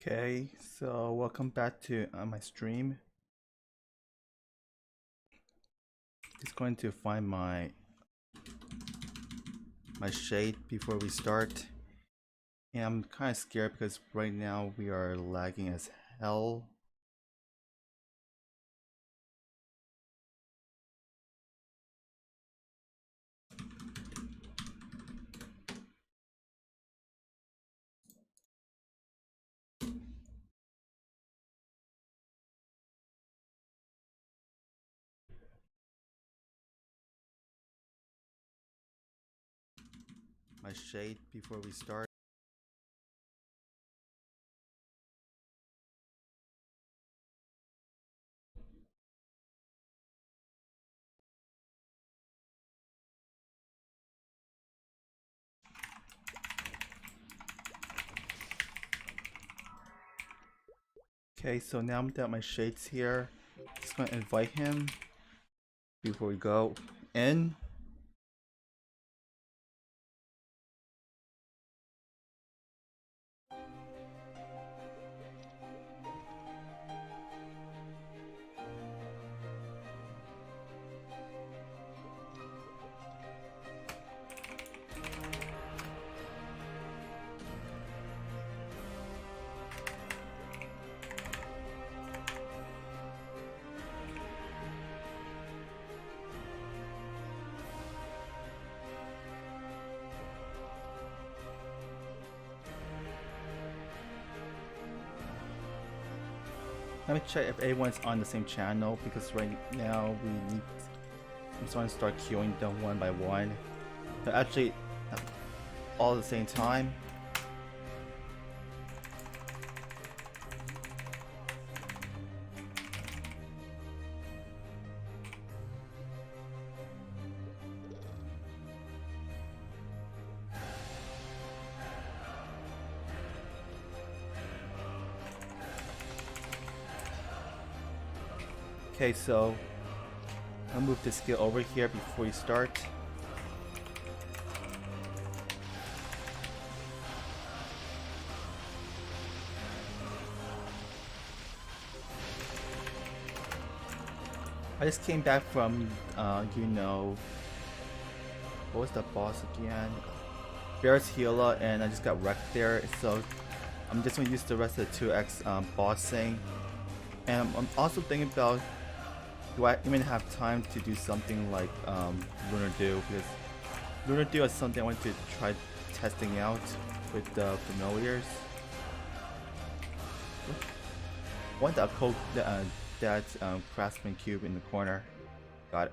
Okay, so welcome back to my stream. Just going to find my shade before we start. And I'm kind of scared because right now we are lagging as hell. My shade before we start. Okay, so now that my shade's here, just gonna invite him before we go in. Let me check if everyone's on the same channel because right now I'm starting to start queuing them one by one. They're actually all at the same time. Okay, so I'll move the skill over here before we start. I just came back from, what was the boss again? Bear's Healer, and I just got wrecked there, so I'm just gonna use the rest of the 2x bossing. And I'm also thinking about, do I even have time to do something like Lunar Dew, because Lunar Dew is something I want to try testing out with the familiars. I want to upload that craftsman cube in the corner. Got it.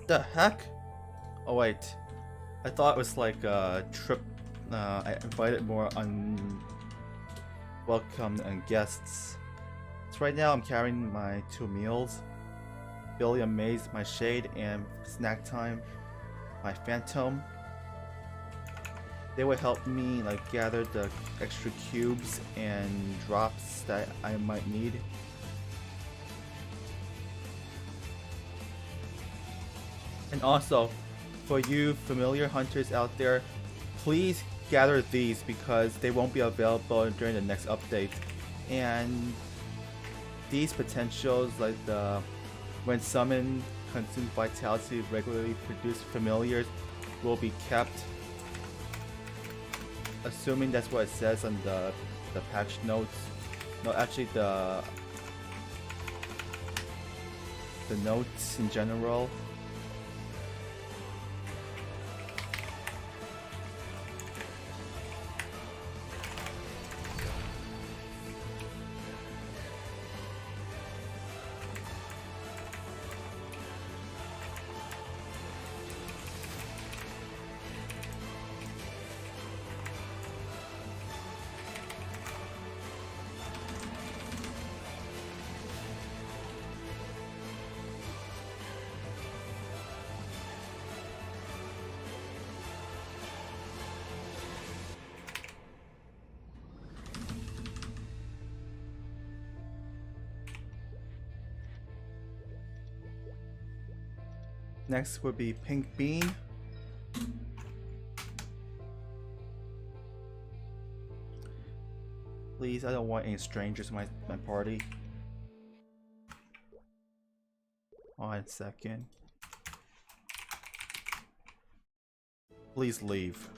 The heck? Oh wait, I thought it was like a trip. I invited more unwelcome guests. So right now I'm carrying my 2 meals, Billy and Maze, my shade, and snack time, my phantom. They will help me like gather the extra cubes and drops that I might need. And also, for you familiar hunters out there, please gather these because they won't be available during the next update. And these potentials, like the when summoned, consume vitality, regularly produced familiars, will be kept. Assuming that's what it says on the patch notes. No, actually the notes in general. Next would be Pink Bean. Please, I don't want any strangers in my party. 1 second. Please leave.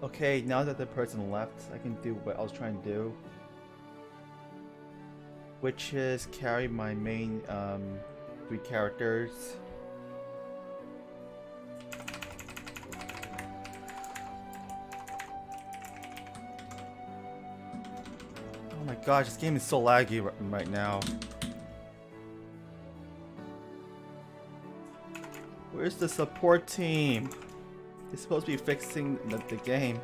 Okay, now that the person left, I can do what I was trying to do, which is carry my main 3 characters. Oh my gosh, this game is so laggy right now. Where's the support team? They're supposed to be fixing the game.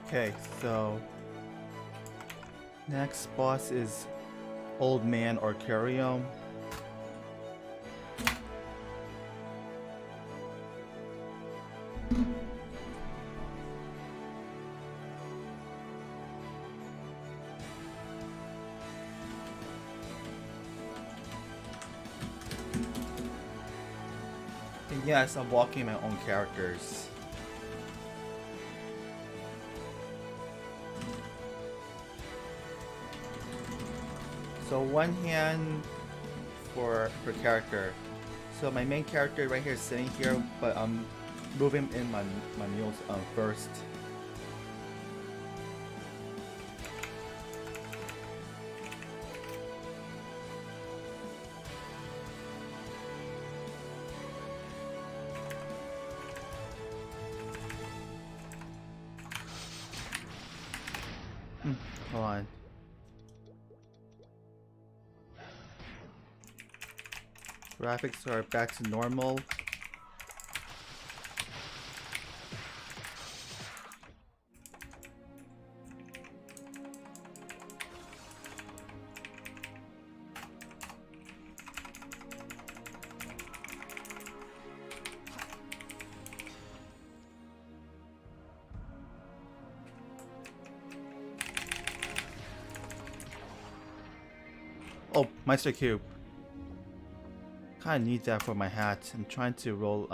Okay, so next boss is Old Man or Carrion. And yes, I'm walking my own characters. So 1 hand per character. So my main character right here is sitting here, but I'm moving in my mules first. Hold on. Graphics are back to normal. Oh, Meister Cube. Kinda need that for my hat. I'm trying to roll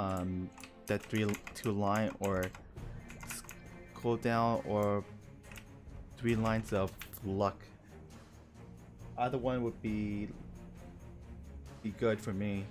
that 2 line or cooldown or 3 lines of luck. Either one would be good for me.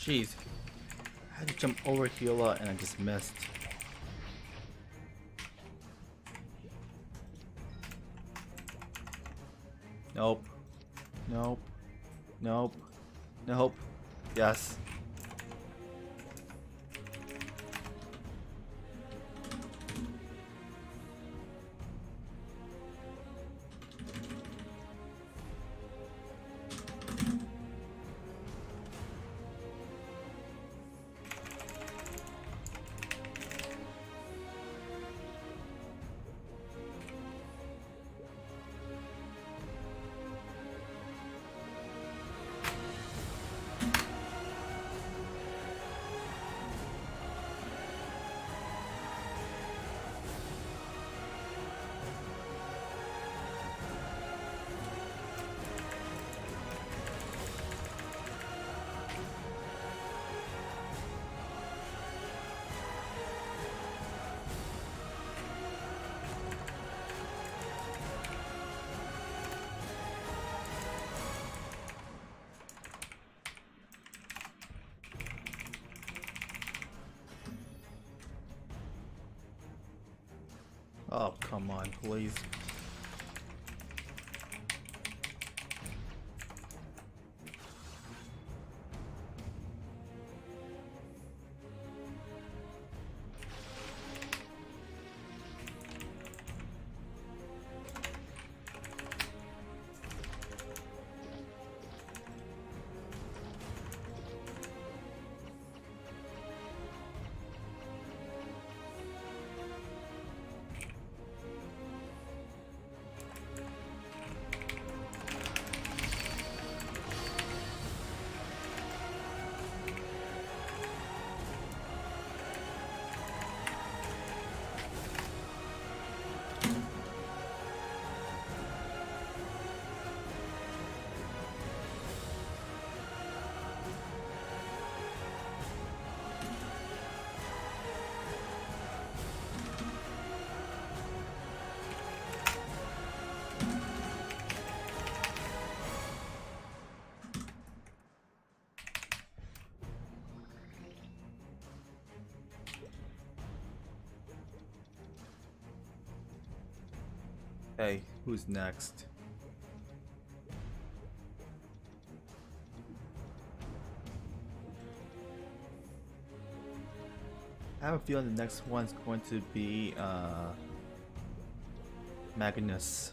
Jeez. I had to jump over Hila and I just missed. Nope. Nope. Nope. Nope. Yes. Oh, come on, please. Hey, who's next? I have a feeling the next one's going to be Magnus.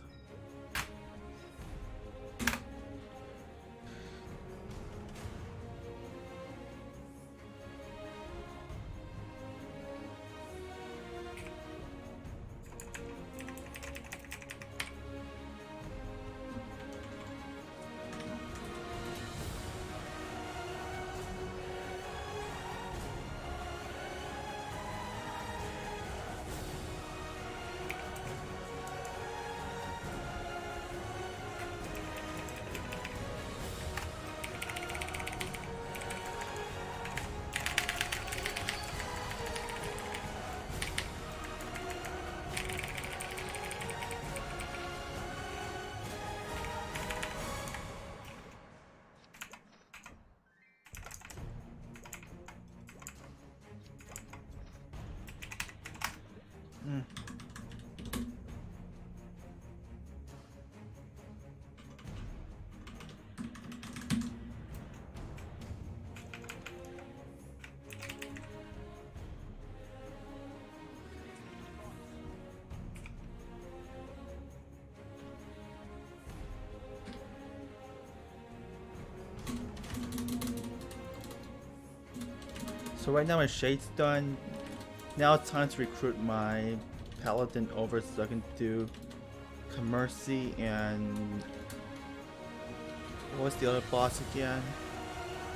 So right now my shade's done. Now it's time to recruit my paladin over so I can do Commercy and what was the other boss again?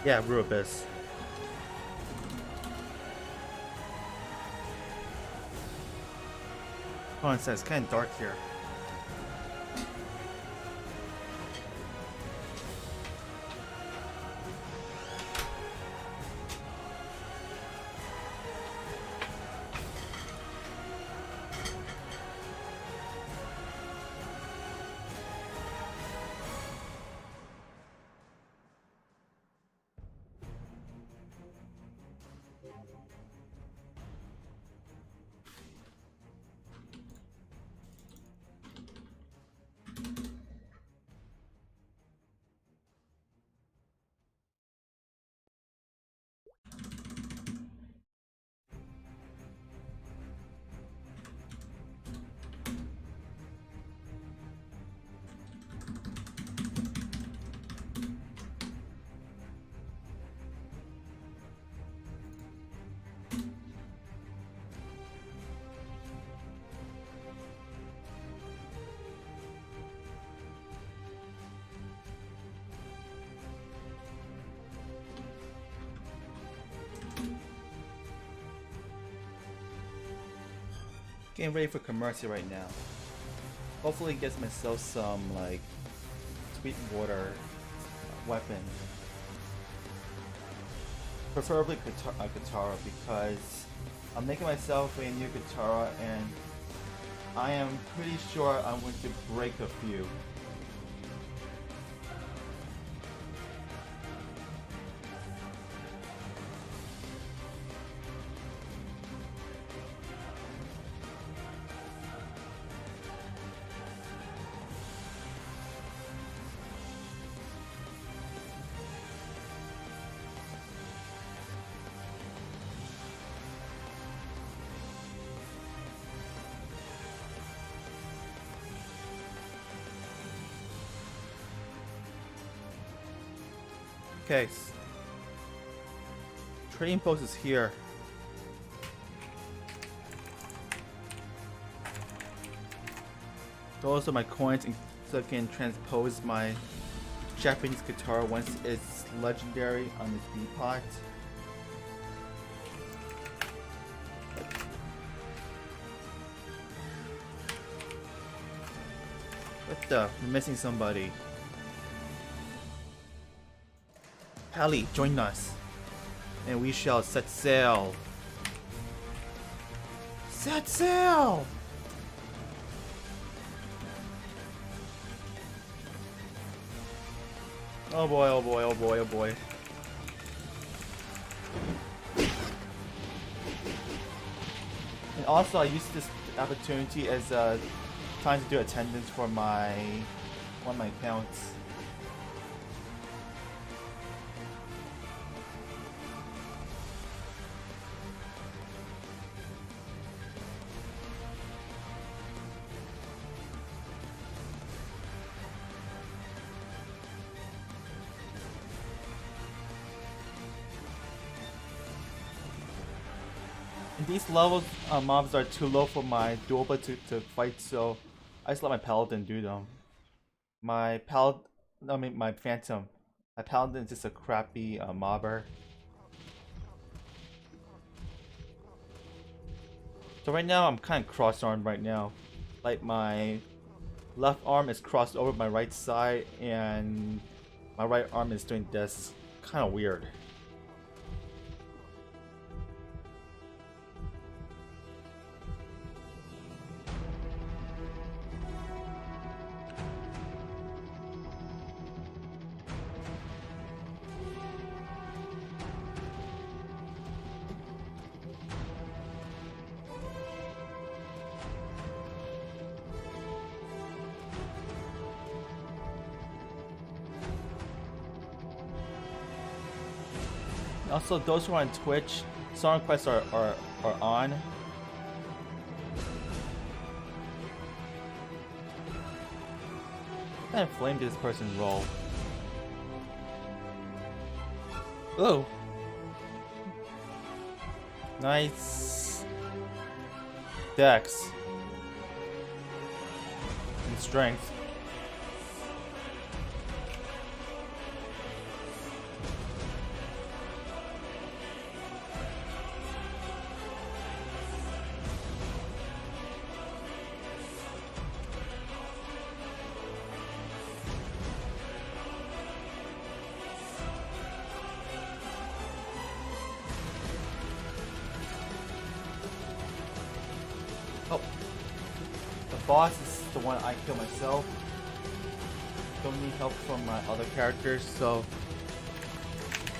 Yeah, Rubus. Hold on a second, it's kinda dark here. Getting ready for commercial right now. Hopefully gets myself some like sweet water weapon. Preferably Katara because I'm making myself a new Katara and I am pretty sure I'm going to break a few. Okay. Trading post is here. Those are my coins, so I can transpose my Japanese guitar once it's legendary on this B-pot. What the? We're missing somebody. Pally, join us, and we shall set sail. Set sail! Oh boy, oh boy, oh boy, oh boy. And also I used this opportunity as time to do attendance for one of my accounts. These levels mobs are too low for my duelba to fight, so I just let my paladin do them. My phantom. My paladin is just a crappy mobber. So right now I'm kind of cross-armed right now. Like my left arm is crossed over my right side and my right arm is doing this. Kind of weird. Also, those who are on Twitch, song requests are on. What kind of flame did this person roll? Ooh! Nice. Dex. And strength. Oh, the boss is the one I kill myself. Don't need help from my other characters, so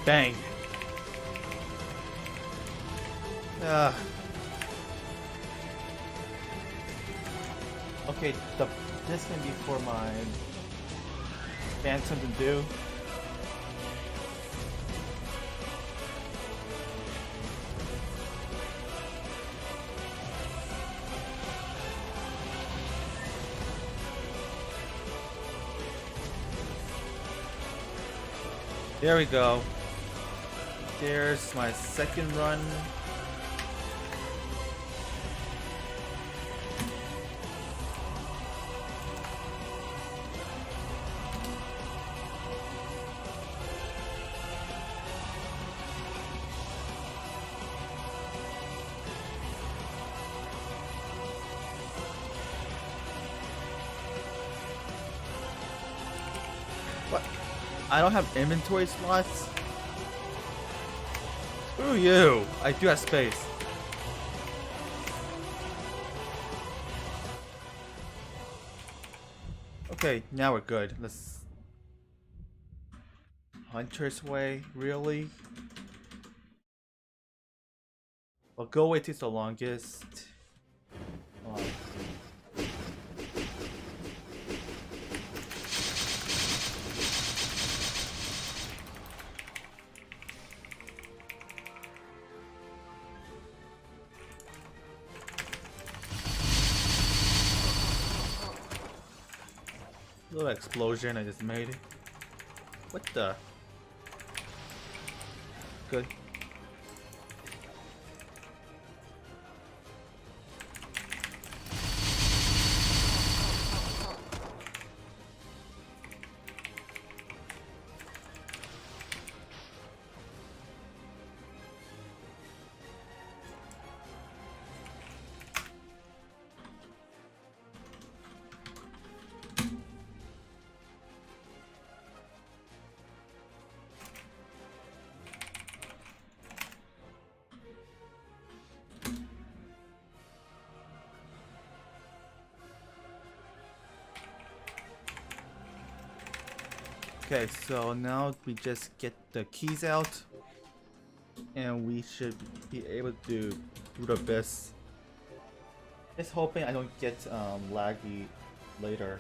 bang. Okay, this can be for my phantom to do. There we go. There's my second run. I don't have inventory slots. Screw you! I do have space. Okay, now we're good. Let's... Hunter's Way? Really? Well, go away takes the longest. Oh. Little explosion I just made. What the? Good. Okay, so now we just get the keys out and we should be able to do the best. Just hoping I don't get laggy later.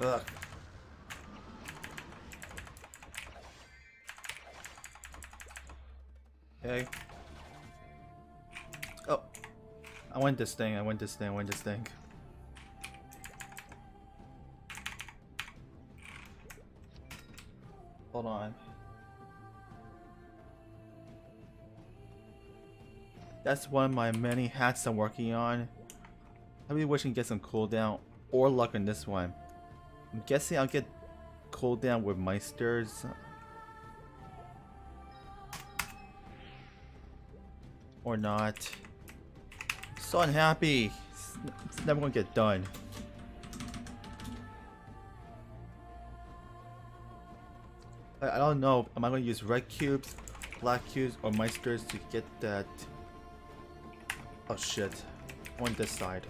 Ugh. Okay. Oh. I want this thing, I want this thing, I want this thing. Hold on. That's one of my many hats I'm working on. I really wish I can get some cooldown or luck on this one. I'm guessing I'll get cooldown with Meisters. Or not. So unhappy. It's never gonna get done. I don't know. Am I gonna use red cubes, black cubes, or Meisters to get that? Oh shit. On this side.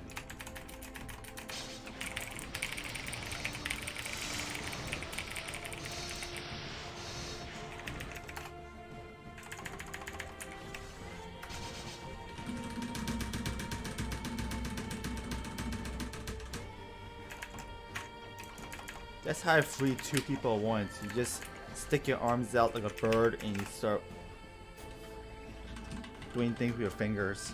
That's how I free two people at once. You just stick your arms out like a bird and you start doing things with your fingers.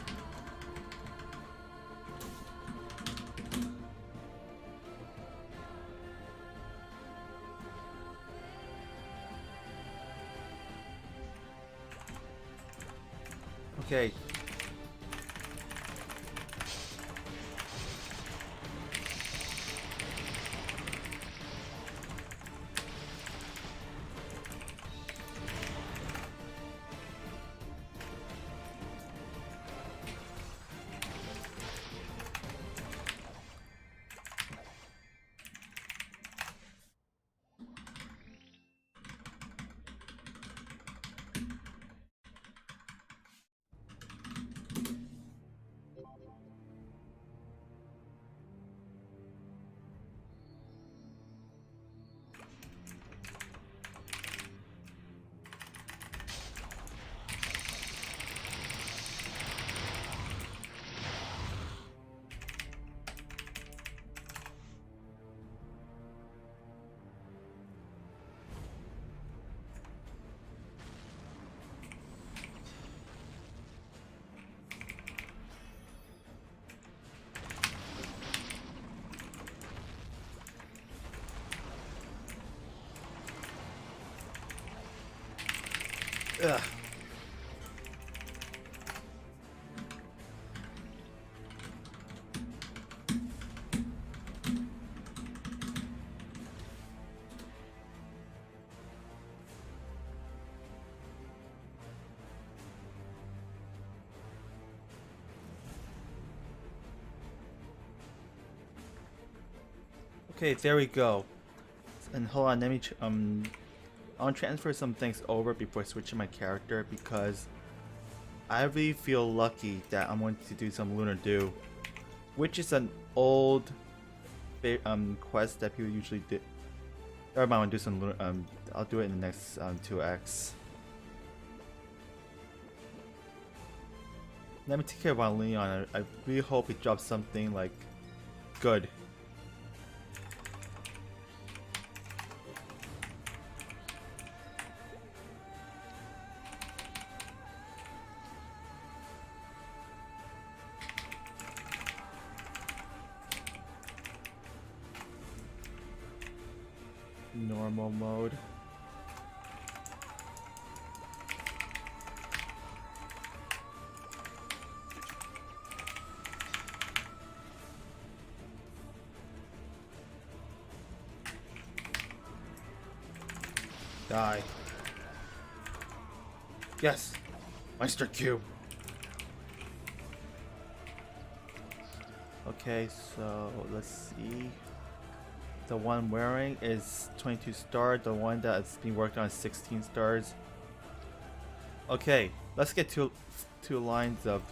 Okay. Ugh. Okay, there we go. And hold on, let me I'll transfer some things over before switching my character because I really feel lucky that I'm going to do some Lunar Dew, which is an old quest that people usually do. Never mind, I'll do some Lunar, I'll do it in the next 2x. Let me take care of my Leon. I really hope he drops something like good. Normal mode. Die. Yes! Meister Cube! Okay, so let's see. The one wearing is 22 stars. The one that's being worked on is 16 stars. Okay, let's get two lines of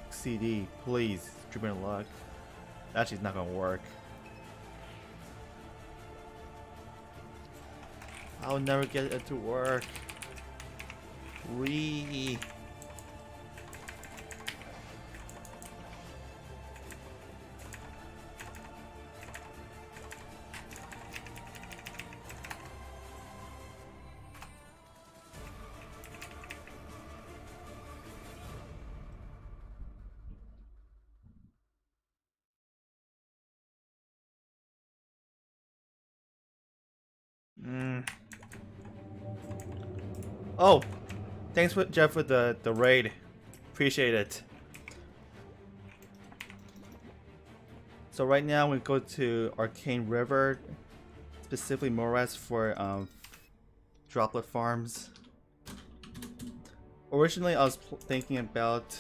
CD, please. Dripping luck. Actually, it's not gonna work. I'll never get it to work. Wee. Oh, thanks for Jeff for the raid. Appreciate it. So right now we go to Arcane River, specifically Morass for droplet farms. Originally I was thinking about,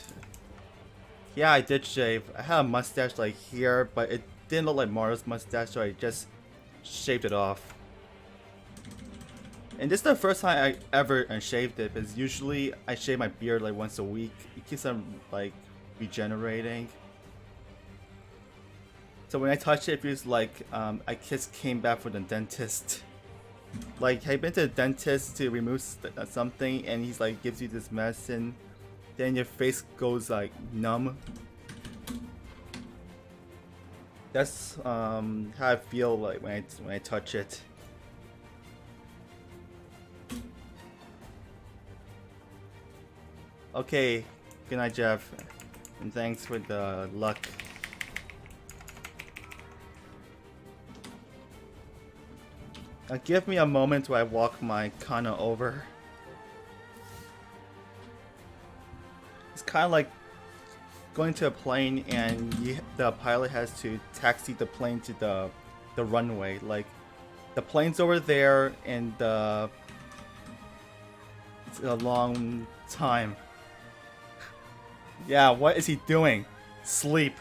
yeah, I did shave. I had a mustache like here, but it didn't look like Mario's mustache, so I just shaved it off. And this is the first time I ever shaved it, because usually I shave my beard like once a week. It keeps on like regenerating. So when I touch it, it feels like I just came back from the dentist. Like, have you been to the dentist to remove something and he's like gives you this medicine, then your face goes like numb? That's how I feel like when I touch it. Okay, good night, Jeff, and thanks for the luck. Give me a moment while I walk my Kana over. It's kind of like going to a plane and the pilot has to taxi the plane to the runway. Like, the plane's over there and it's a long time. Yeah, what is he doing? Sleep.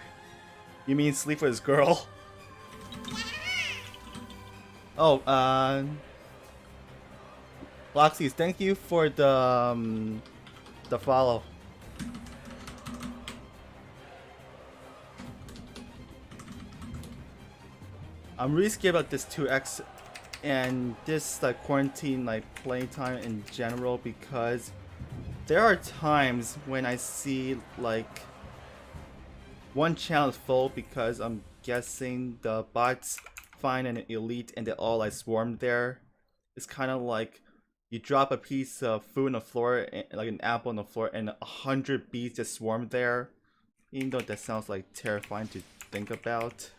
You mean sleep with his girl? Oh, Bloxies, thank you for the follow. I'm really scared about this 2x and this like quarantine like playtime in general, because there are times when I see like one channel is full because I'm guessing the bots find an elite and they all like swarm there. It's kind of like you drop a piece of food on the floor, like an apple on the floor, and 100 bees just swarm there. Even though that sounds like terrifying to think about.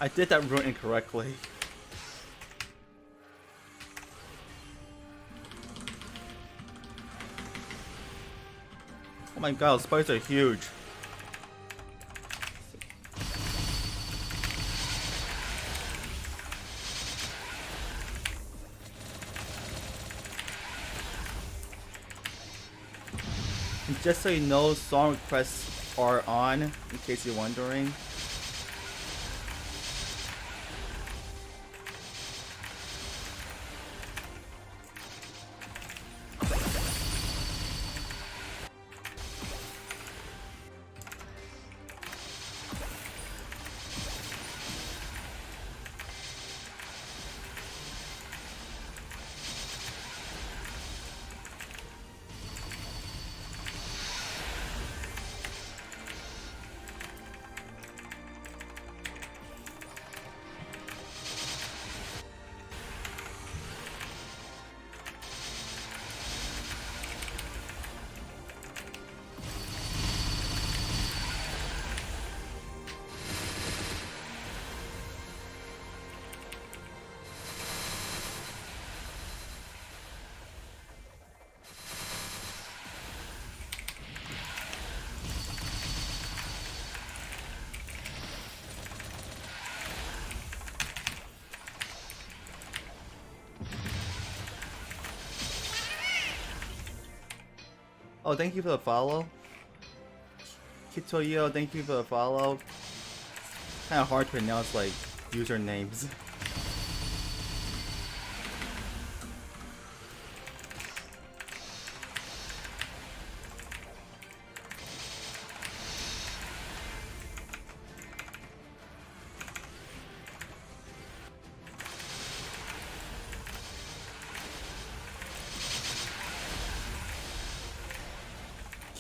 I did that rune incorrectly. Oh my god, those spiders are huge. And just so you know, song requests are on, in case you're wondering. Oh, thank you for the follow. Kitoyo, thank you for the follow. Kinda hard to pronounce like usernames.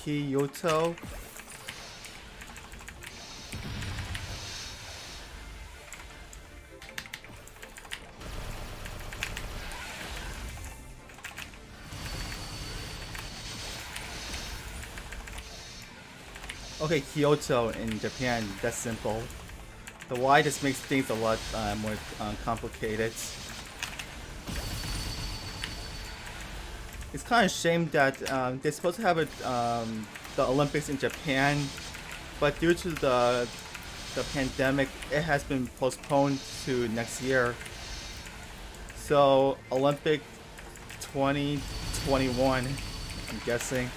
Kyoto. Okay, Kyoto in Japan, that's simple. The Y just makes things a lot more complicated. It's kind of a shame that they're supposed to have the Olympics in Japan, but due to the pandemic, it has been postponed to next year. So Olympic 2021, I'm guessing.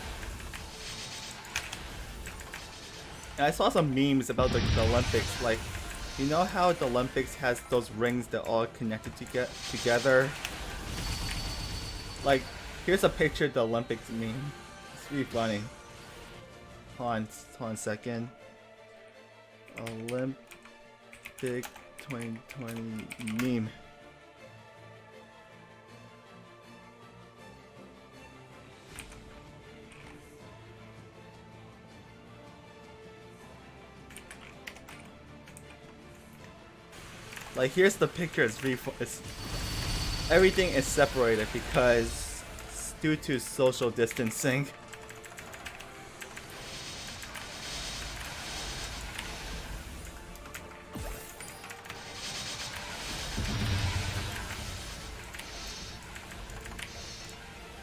And I saw some memes about the Olympics, like, you know how the Olympics has those rings that all connected together? Like, here's a picture of the Olympics meme. It's really funny. Hold on a second. Olympic 2020 meme. Like, here's the picture. It's everything is separated because it's due to social distancing.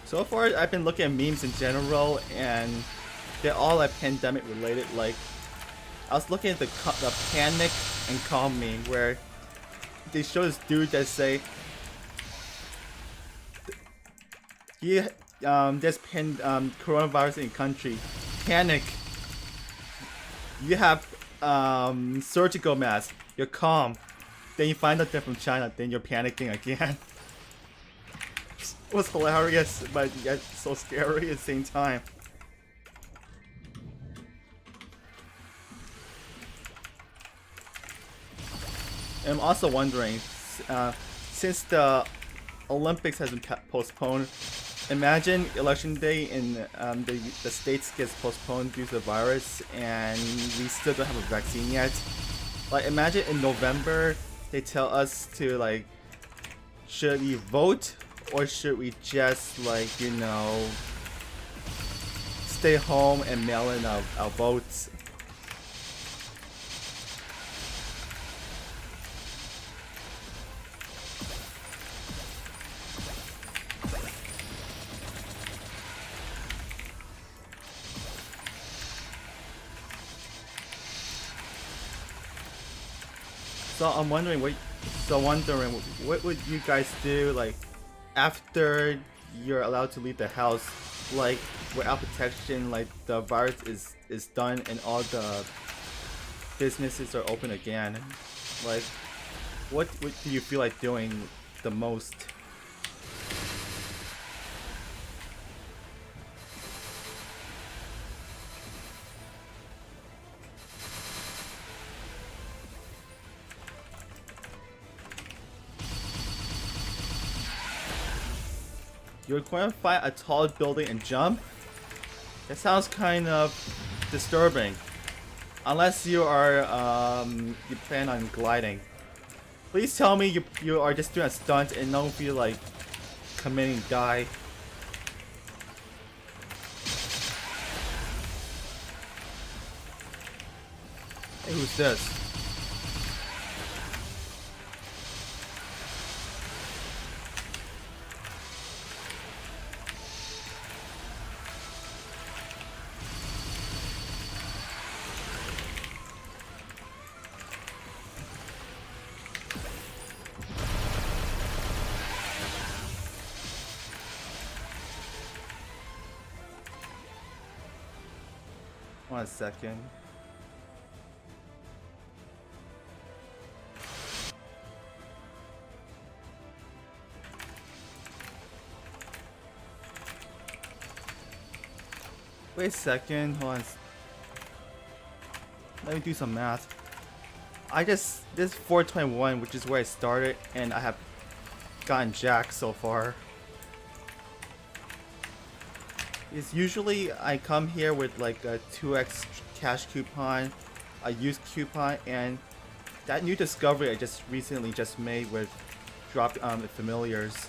So far, I've been looking at memes in general, and they're all like pandemic related. Like, I was looking at the panic and calm meme where they show this dude that say, "Yeah, there's coronavirus in country. Panic. You have surgical mask. You're calm. Then you find out they're from China. Then you're panicking again." It was hilarious, but yet so scary at the same time. And I'm also wondering, since the Olympics has been postponed, imagine election day in the states gets postponed due to the virus, and we still don't have a vaccine yet. Like, imagine in November they tell us to, like, should we vote or should we just, like, you know, stay home and mail in our votes? So I'm wondering what would you guys do like after you're allowed to leave the house, like without protection, like the virus is done and all the businesses are open again. Like what do you feel like doing the most? You're going to find a tall building and jump? That sounds kind of disturbing. Unless you are, you plan on gliding. Please tell me you are just doing a stunt and don't feel like committing die. Hey, who's this? One second. Wait a second, hold on. Let me do some math. This is 421, which is where I started, and I have gotten jacked so far. Is usually I come here with like a 2x cash coupon, a used coupon, and that new discovery I just recently made with drop familiars,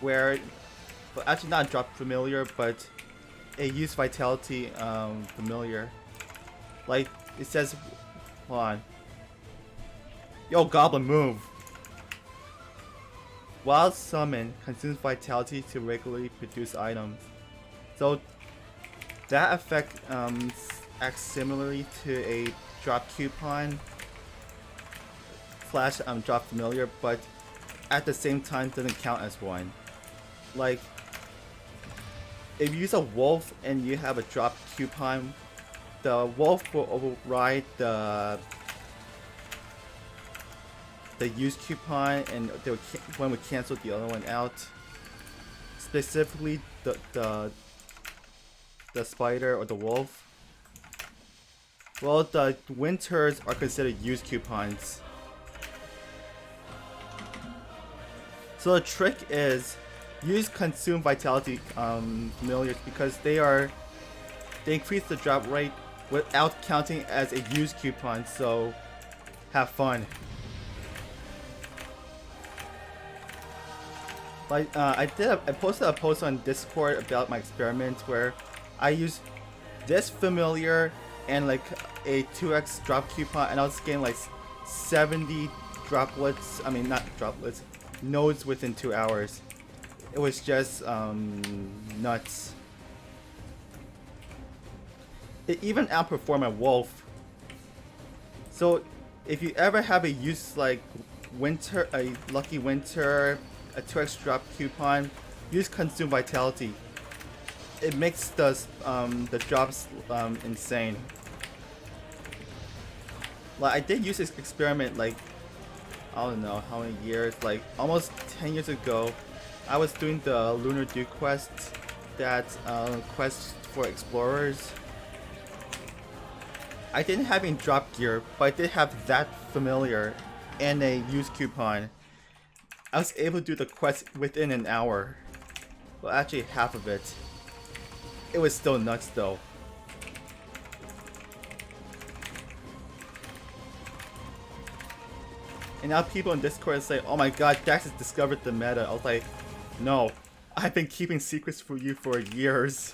where, but actually not drop familiar, but a used vitality familiar. Like it says, hold on. Yo, goblin, move. Wild summon consumes vitality to regularly produce items. So that effect acts similarly to a drop coupon slash drop familiar, but at the same time doesn't count as one. Like if you use a wolf and you have a drop coupon, the wolf will override the use coupon, and one would cancel the other one out. Specifically, the spider or the wolf. Well, the winters are considered use coupons. So the trick is use consume vitality familiars because they increase the drop rate without counting as a use coupon. So have fun. Like I posted a post on Discord about my experiment where I used this familiar and like a 2x drop coupon, and I was getting like 70 droplets. I mean, not droplets, nodes within 2 hours. It was just nuts. It even outperformed a wolf. So if you ever have a use like a lucky winter, a 2x drop coupon, use consume vitality. It makes the drops insane. Like I did use this experiment like I don't know how many years, like almost 10 years ago. I was doing the Lunar Dew quest, that quest for explorers. I didn't have any drop gear, but I did have that familiar and a use coupon. I was able to do the quest within an hour. Well, actually half of it. It was still nuts though. And now people in Discord say, oh my god, Dax has discovered the meta. I was like, no, I've been keeping secrets for you for years.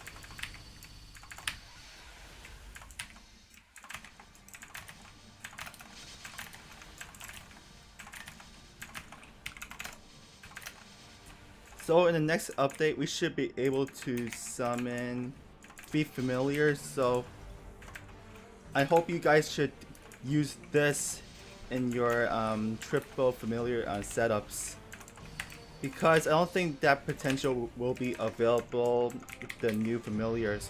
So in the next update, we should be able to summon 3 familiars. So I hope you guys should use this in your triple familiar setups, because I don't think that potential will be available with the new familiars.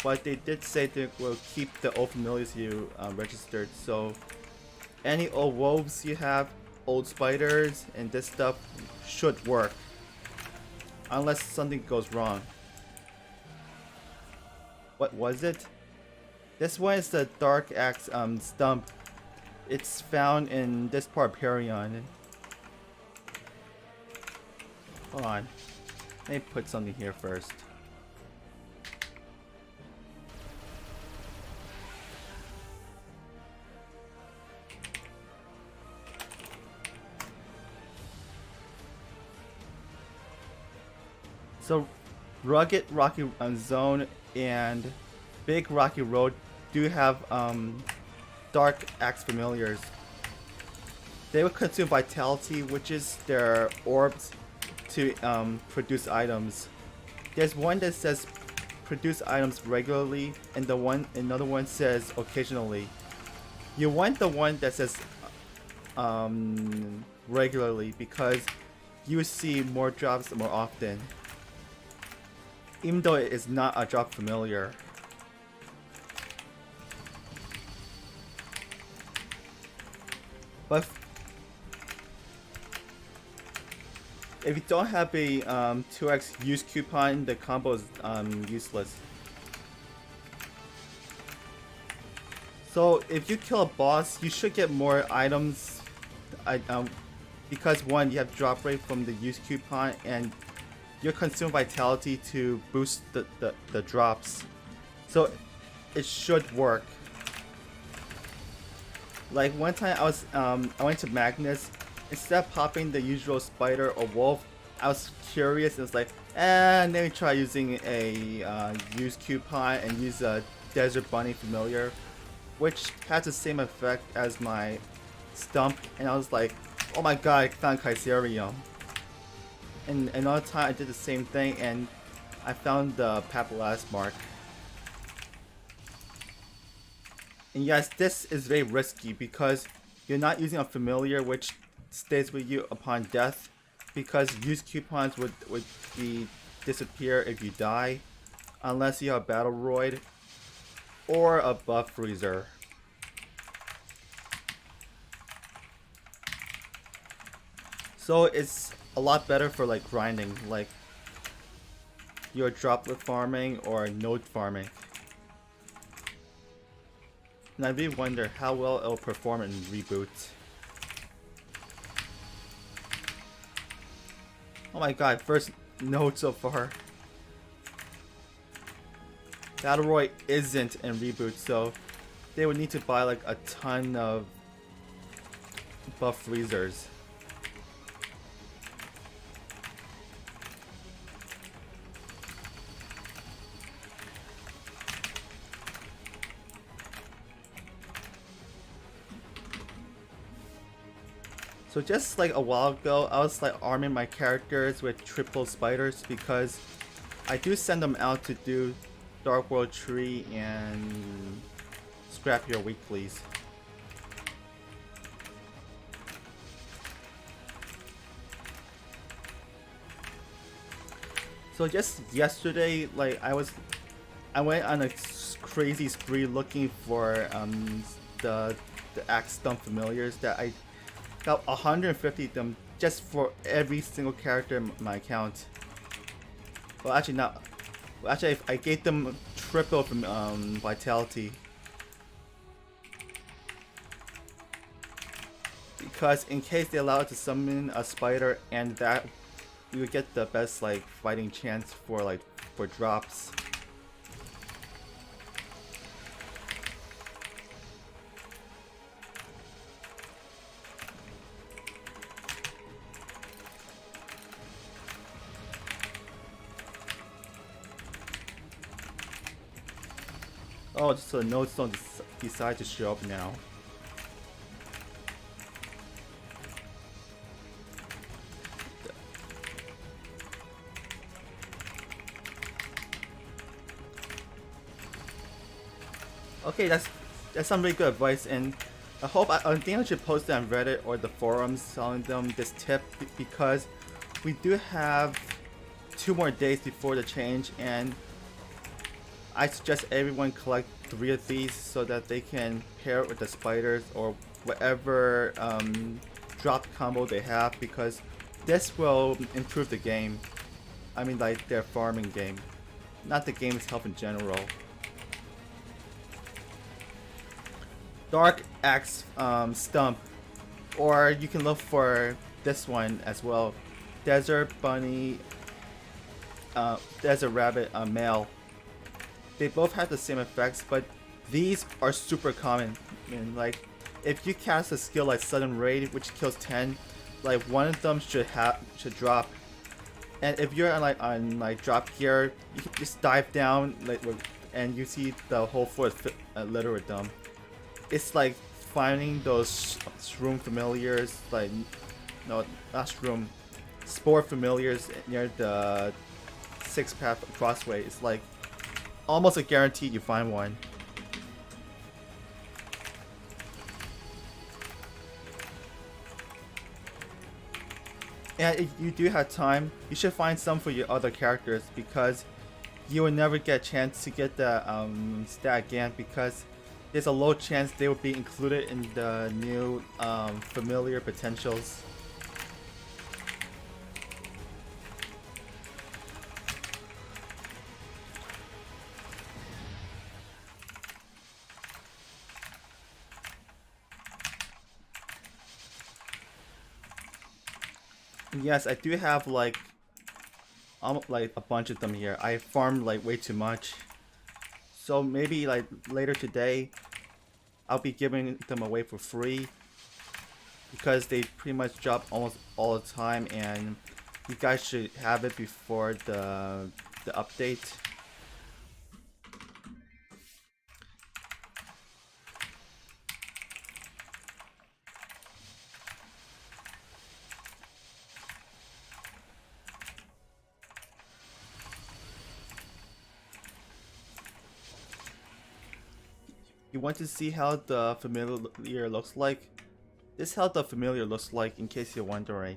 But they did say they will keep the old familiars you registered, so any old wolves you have, old spiders, and this stuff should work. Unless something goes wrong. What was it? This one is the Dark Axe stump. It's found in this part of Perion. Hold on. Let me put something here first. So, Rugged Rocky Zone and Big Rocky Road do have Dark Axe familiars. They will consume vitality, which is their orbs, to produce items. There's one that says produce items regularly, and another one says occasionally. You want the one that says regularly because you see more drops more often, even though it is not a drop familiar. But if you don't have a 2x use coupon, the combo is useless. So if you kill a boss, you should get more items. Because one, you have drop rate from the use coupon, and you consume vitality to boost the drops. So it should work. Like one time I went to Magnus, instead of popping the usual spider or wolf, I was curious and was like, let me try using a use coupon and use a desert bunny familiar, which has the same effect as my stump, and I was like, oh my god, I found Kaiserium. And another time I did the same thing and I found the Papillus mark. And yes, this is very risky because you're not using a familiar which stays with you upon death, because use coupons would disappear if you die, unless you have a Battle Roid or a Buff Freezer. So it's a lot better for like grinding, like your droplet farming or node farming. And I really wonder how well it'll perform in Reboot. Oh my god, first node so far. Battle Roy isn't in Reboot, so they would need to buy like a ton of buff freezers. So just like a while ago, I was like arming my characters with triple spiders because I do send them out to do Dark World Tree and scrap your weeklies. So just yesterday, like I went on a crazy spree looking for the axe stump familiars that I got 150 of them just for every single character in my account. Well, actually not. Well, actually, I gave them triple from vitality, because in case they allow it to summon a spider, and that we would get the best like fighting chance for drops. Oh, so the nodes don't decide to show up now. Okay, that's some really good advice, and I think I should post it on Reddit or the forums telling them this tip because we do have 2 more days before the change, and I suggest everyone collect 3 of these so that they can pair it with the spiders or whatever drop combo they have, because this will improve the game. I mean, like their farming game, not the game's health in general. Dark Axe Stump, or you can look for this one as well. Desert Bunny, Desert Rabbit Male. They both have the same effects, but these are super common. And like, if you cast a skill like Sudden Raid, which kills 10, like one of them should drop. And if you're on drop gear, you can just dive down and you see the whole floor littered with them. It's like finding those shroom familiars, like no, not shroom, spore familiars near the 6-path crossway. It's like almost a guarantee you find one. And if you do have time, you should find some for your other characters, because you will never get a chance to get the stat again, because there's a low chance they will be included in the new familiar potentials. Yes, I do have like a bunch of them here. I farmed like way too much. So maybe like later today, I'll be giving them away for free, because they pretty much drop almost all the time, and you guys should have it before the update. You want to see how the familiar looks like? This is how the familiar looks like, in case you're wondering.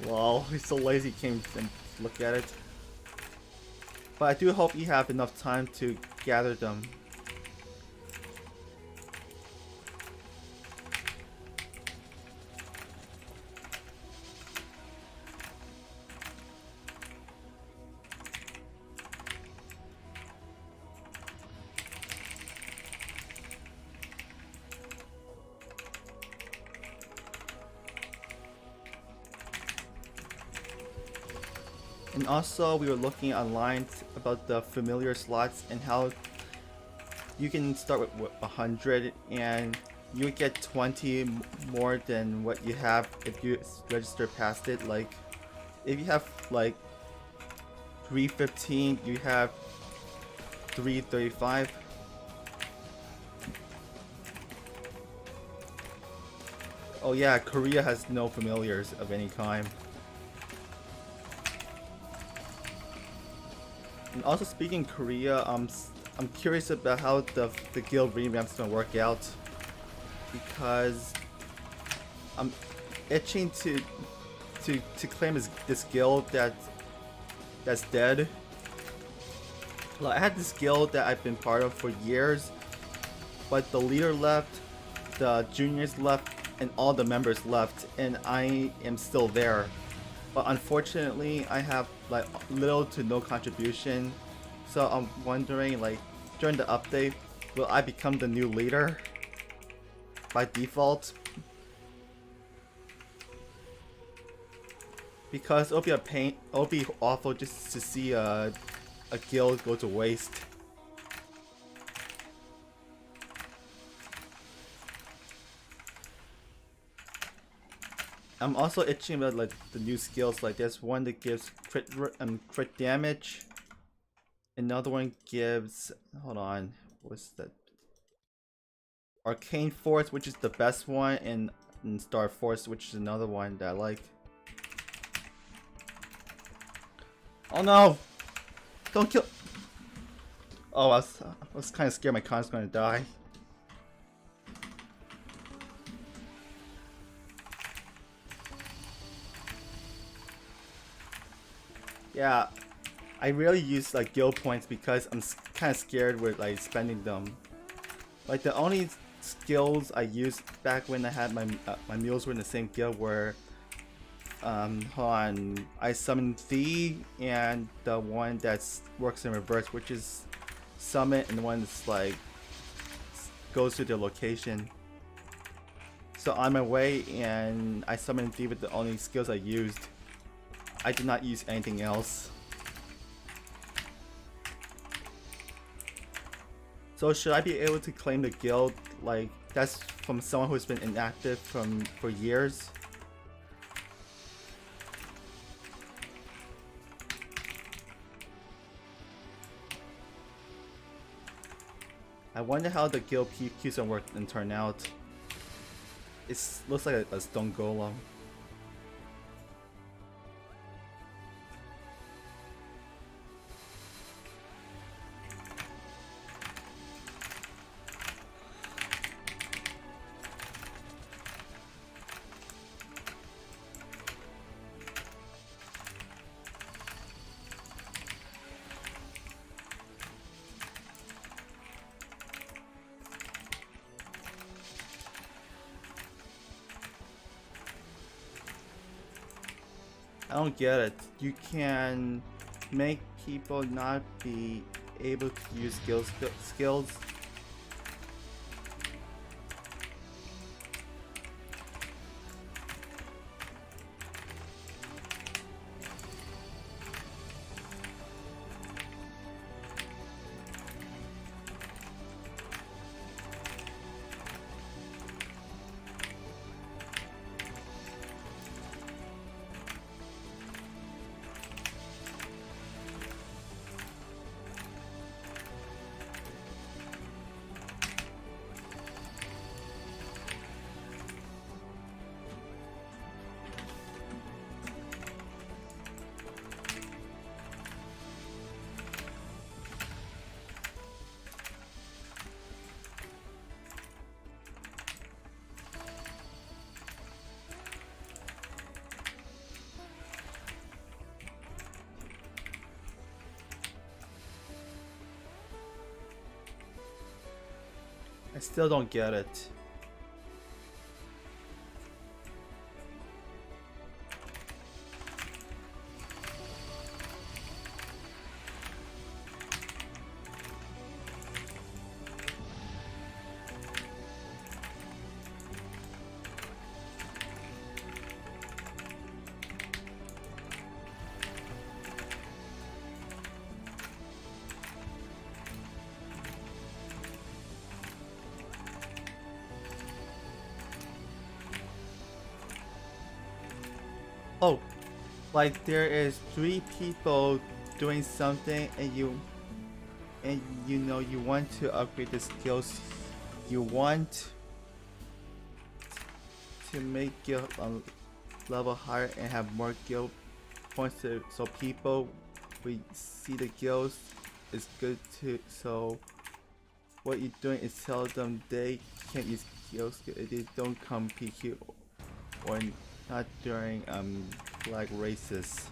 Wow, he's so lazy, can't even look at it. But I do hope you have enough time to gather them. And also, we were looking online about the familiar slots and how you can start with 100 and you would get 20 more than what you have if you register past it. Like, if you have like 315, you have 335. Oh yeah, Korea has no familiars of any kind. And also, speaking of Korea, I'm curious about how the guild revamp's gonna work out, because I'm itching to claim this guild that's dead. Like, I had this guild that I've been part of for years, but the leader left, the juniors left, and all the members left, and I am still there. But unfortunately, I have like little to no contribution, so I'm wondering, like, during the update, will I become the new leader by default? Because it'll be a pain. It'll be awful just to see a guild go to waste. I'm also itching about like the new skills. Like, there's one that gives crit damage. Another one gives, hold on, what's that? Arcane Force, which is the best one, and Star Force, which is another one that I like. Oh no! Don't kill. Oh, I was kind of scared my con's gonna die. Yeah, I rarely use like guild points because I'm kind of scared with like spending them. Like the only skills I used back when I had my mules were in the same guild were hold on, I summoned Thee and the one that works in reverse, which is summon, and the one that's like goes to the location. So on my way, and I summoned Thee with the only skills I used. I did not use anything else. So should I be able to claim the guild? Like that's from someone who's been inactive for years. I wonder how the guild PQs gonna work and turn out. It looks like a stone golem. I don't get it. You can make people not be able to use skills. I still don't get it. Oh, like there is 3 people doing something, and you know you want to upgrade the skills. You want to make guild level higher and have more guild points so people we see the guilds is good too. So what you're doing is tell them they can't use guilds if they don't come PQ or not during like races.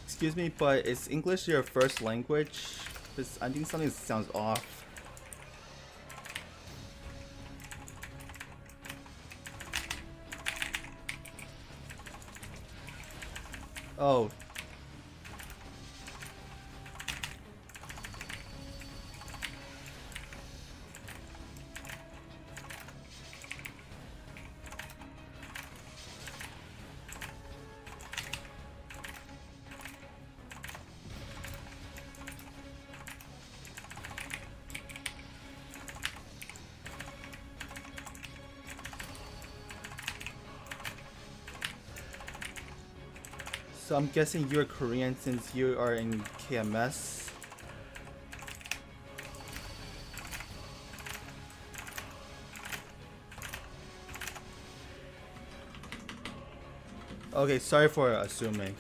Excuse me, but is English your first language? Because I think something sounds off. Oh. So I'm guessing you're Korean since you are in KMS. Okay, sorry for assuming.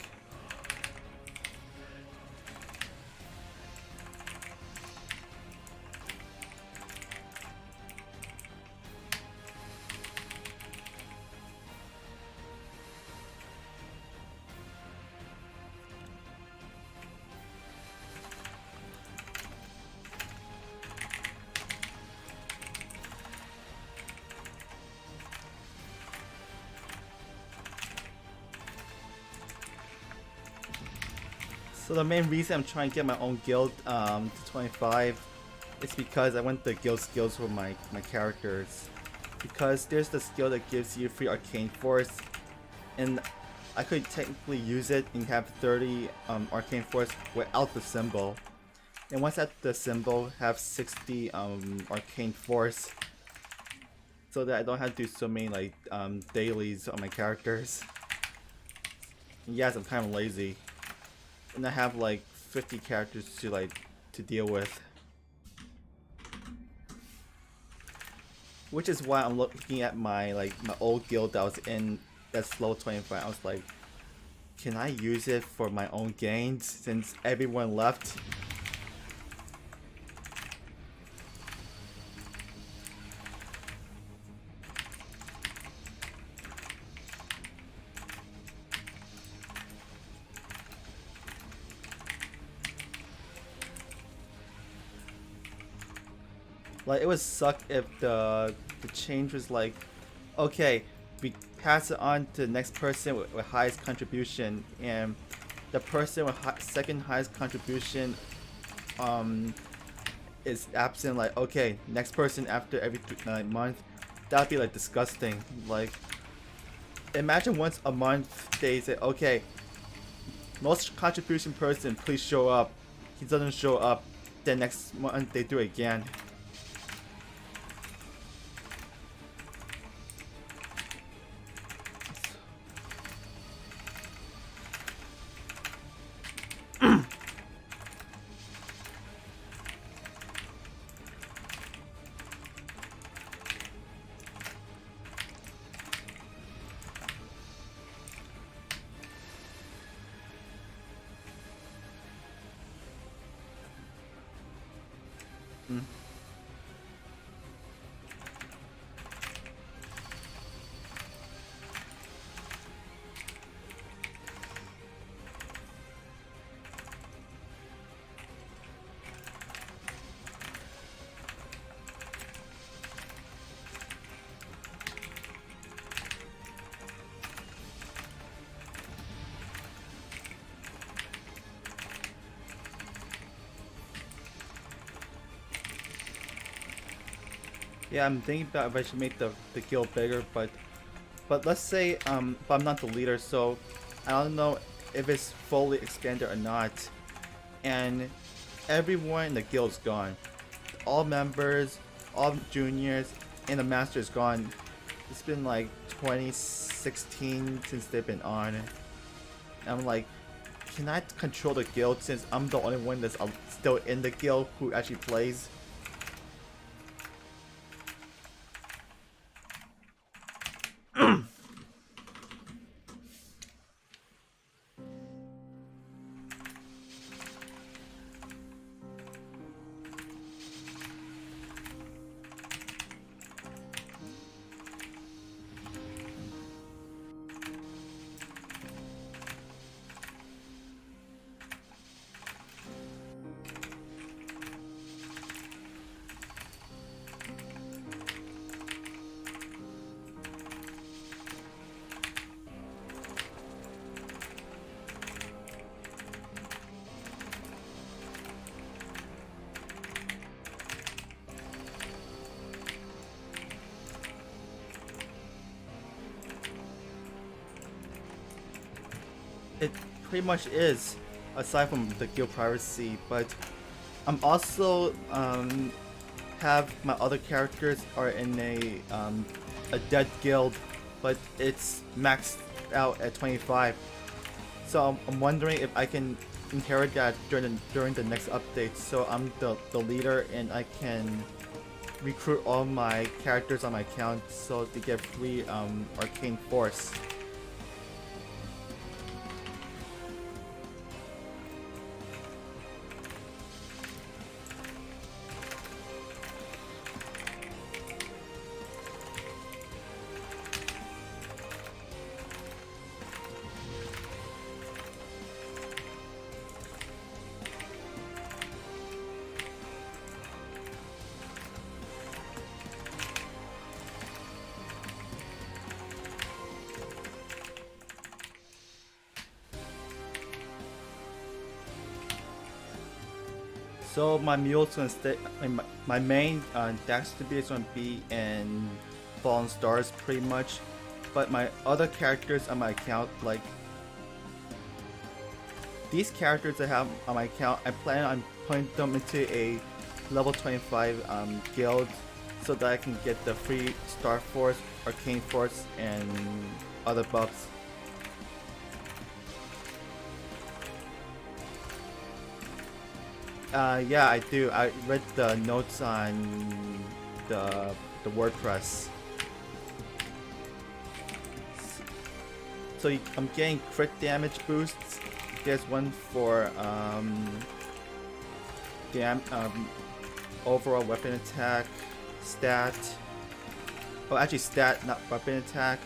So the main reason I'm trying to get my own guild to 25 is because I want the guild skills for my characters. Because there's the skill that gives you free arcane force, and I could technically use it and have 30 arcane force without the symbol. And once at the symbol, have 60 arcane force, so that I don't have to do so many like dailies on my characters. And yes, I'm kind of lazy. And I have like 50 characters to deal with, which is why I'm looking at my old guild that I was in, that's level 25. I was like, can I use it for my own gains since everyone left? Like, it would suck if the change was like, okay, we pass it on to the next person with highest contribution, and the person with second highest contribution is absent. Like, okay, next person after every month. That'd be like disgusting. Like, imagine once a month they say, okay, most contribution person, please show up. He doesn't show up, then next month they do it again. Yeah, I'm thinking about if I should make the guild bigger, but let's say but I'm not the leader, so I don't know if it's fully expanded or not. And everyone in the guild's gone. All members, all juniors, and the master is gone. It's been like 2016 since they've been on. And I'm like, can I control the guild since I'm the only one that's still in the guild who actually plays? It pretty much is, aside from the guild privacy, but I'm also have my other characters are in a dead guild, but it's maxed out at 25. So I'm wondering if I can inherit that during the next update. So I'm the leader and I can recruit all my characters on my account so they get free arcane force. So my mule's gonna stay. My main dex to be is gonna be in Fallen Stars pretty much, but my other characters on my account, like these characters I have on my account, I plan on putting them into a level 25 guild so that I can get the free Star Force, Arcane Force, and other buffs. Yeah, I do. I read the notes on the WordPress. So I'm getting crit damage boosts. There's one for overall weapon attack, stat. Oh, actually stat, not weapon attack.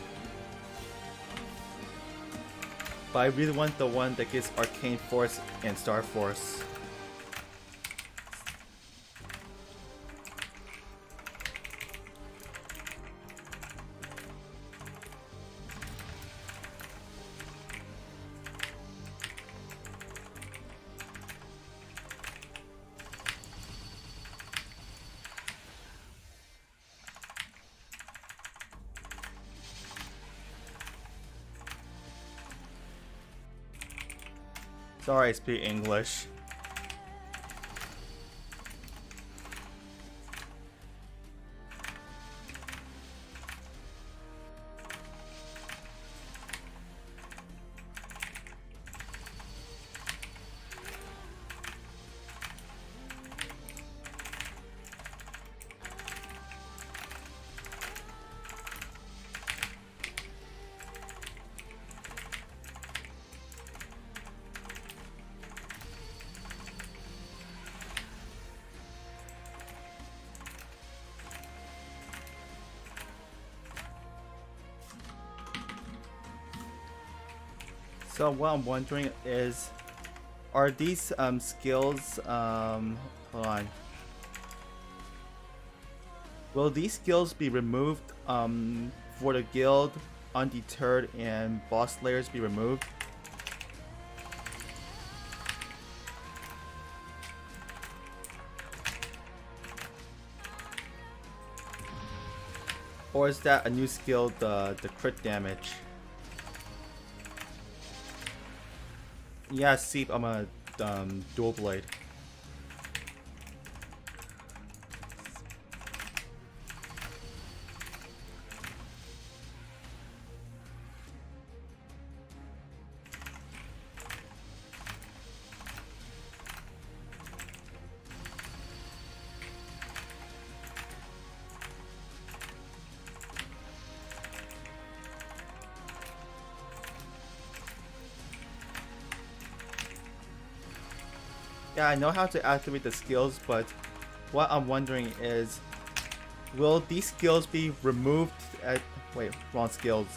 But I really want the one that gives Arcane Force and Star Force. Sorry, I speak English. So what I'm wondering is, are these skills, hold on. Will these skills be removed for the guild, undeterred, and boss slayers be removed? Or is that a new skill, the crit damage? Yeah, see, I'm a dual blade. Yeah, I know how to activate the skills, but what I'm wondering is, will these skills be removed at... Wait, wrong skills.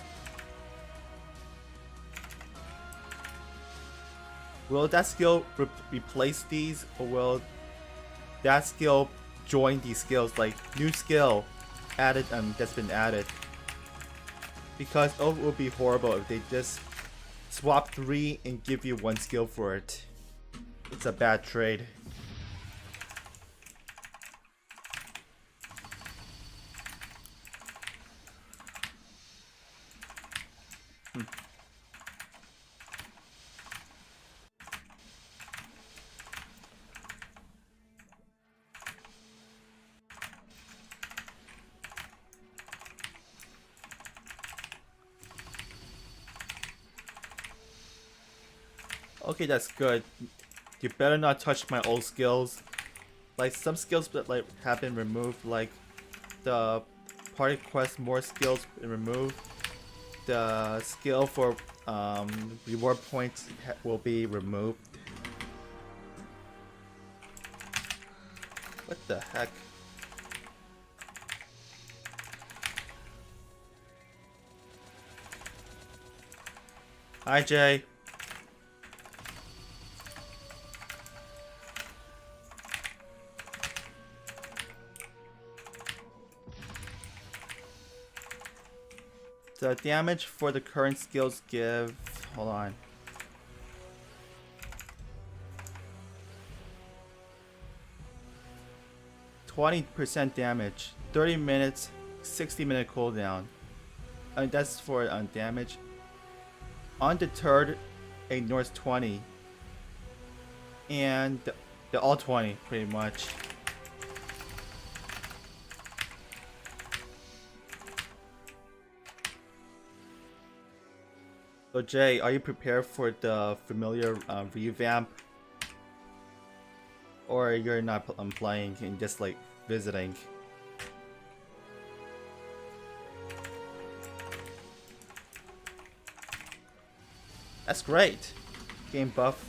Will that skill replace these, or will that skill join these skills? Like, new skill added, that's been added. Because it would be horrible if they just swap 3 and give you 1 skill for it. It's a bad trade. Okay, that's good. You better not touch my old skills. Like some skills that like have been removed, like the party quest more skills been removed. The skill for reward points will be removed. What the heck? Hi, Jay. The damage for the current skills give... Hold on. %20 damage, 30 minutes, 60-minute cooldown. That's for damage. Undeterred ignores 20. And they're all 20, pretty much. So Jay, are you prepared for the familiar revamp? Or you're not playing and just like visiting? That's great. Game buff.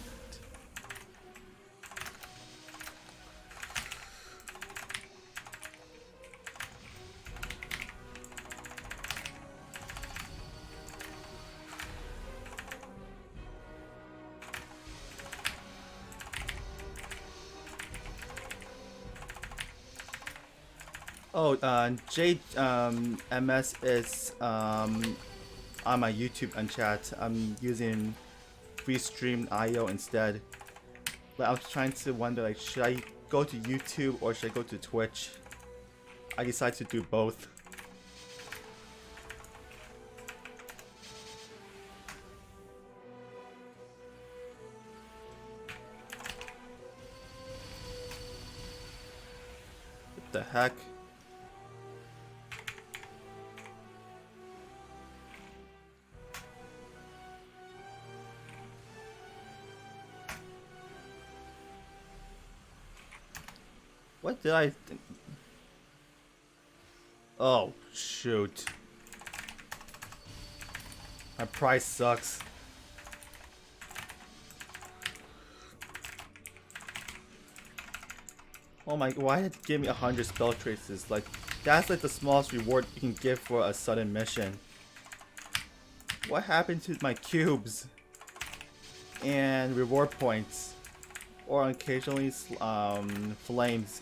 Oh, Jade MS is on my YouTube and chat. I'm using Freestream.io instead. But I was trying to wonder, like, should I go to YouTube or should I go to Twitch? I decided to do both. What the heck? What did I think? Oh, shoot. My price sucks. Oh my, why did it give me 100 spell traces? Like, that's like the smallest reward you can give for a sudden mission. What happened to my cubes? And reward points? Or occasionally, flames.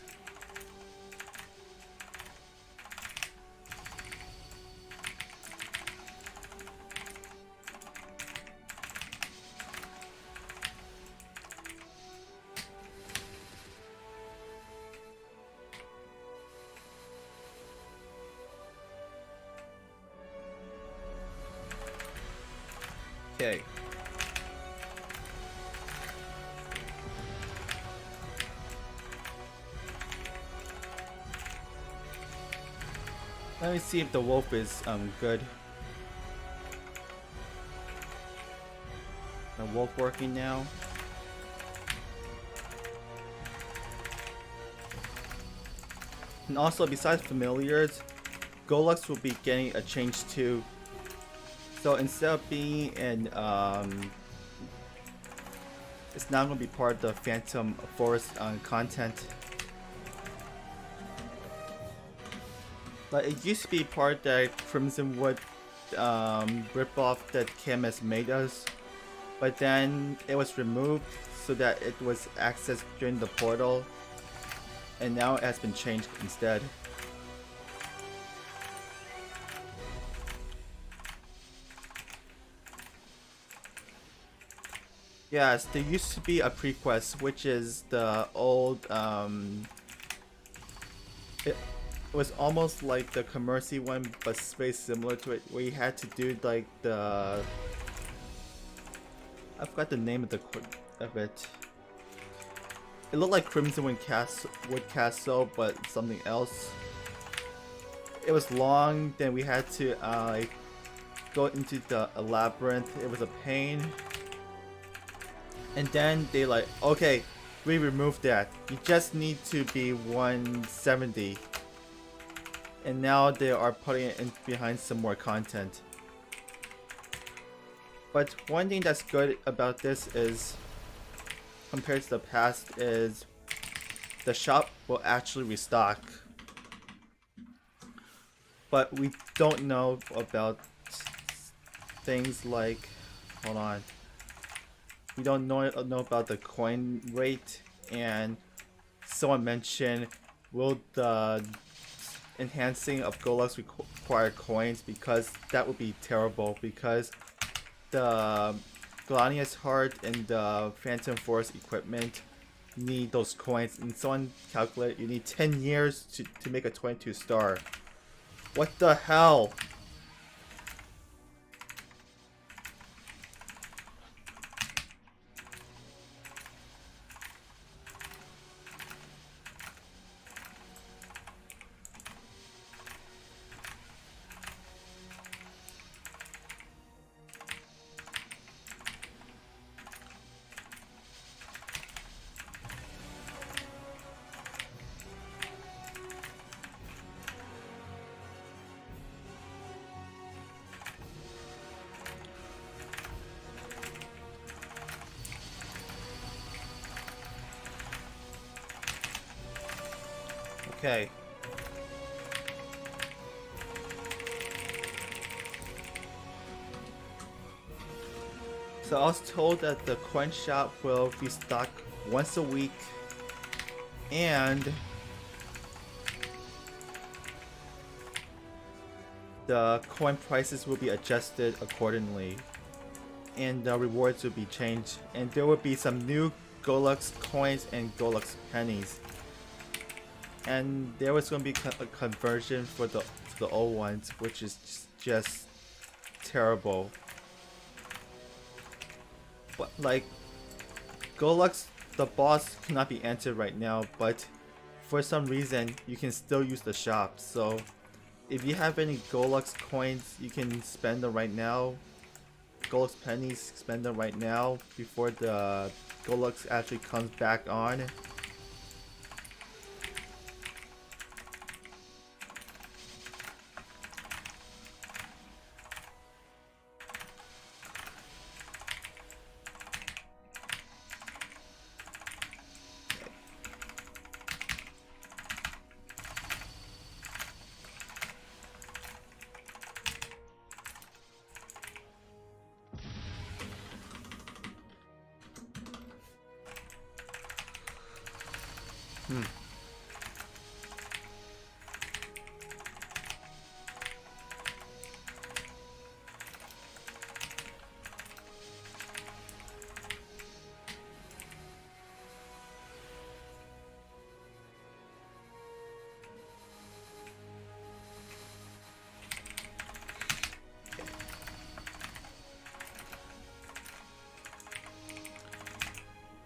Okay. Let me see if the wolf is good. The wolf working now. And also, besides familiars, Golux will be getting a change too. So instead of being in, it's now going to be part of the Phantom Forest content. But it used to be part of the Crimson Wood ripoff that Kim has made us. But then it was removed so that it was accessed during the portal. And now it has been changed instead. Yes, there used to be a pre-quest, which is the old, it was almost like the Commercy one, but very similar to it, where you had to do like the, I forgot the name of it. It looked like Crimson Wood Castle, but something else. It was long, then we had to go into the labyrinth. It was a pain. And then they like, okay, we removed that. You just need to be 170. And now they are putting it in behind some more content. But one thing that's good about this is, compared to the past, is the shop will actually restock. But we don't know about things like, hold on. We don't know about the coin rate, and someone mentioned, will the enhancing of Golux require coins, because that would be terrible, because the Glanius Heart and the Phantom Force equipment need those coins, and someone calculated you need 10 years to make a 22 star. What the hell? Okay. So I was told that the coin shop will restock once a week, and the coin prices will be adjusted accordingly, and the rewards will be changed, and there will be some new Golux coins and Golux pennies. And there was going to be a conversion for the old ones, which is just terrible. But like, Golux, the boss cannot be entered right now, but for some reason you can still use the shop. So if you have any Golux coins, you can spend them right now. Golux pennies, spend them right now before the Golux actually comes back on.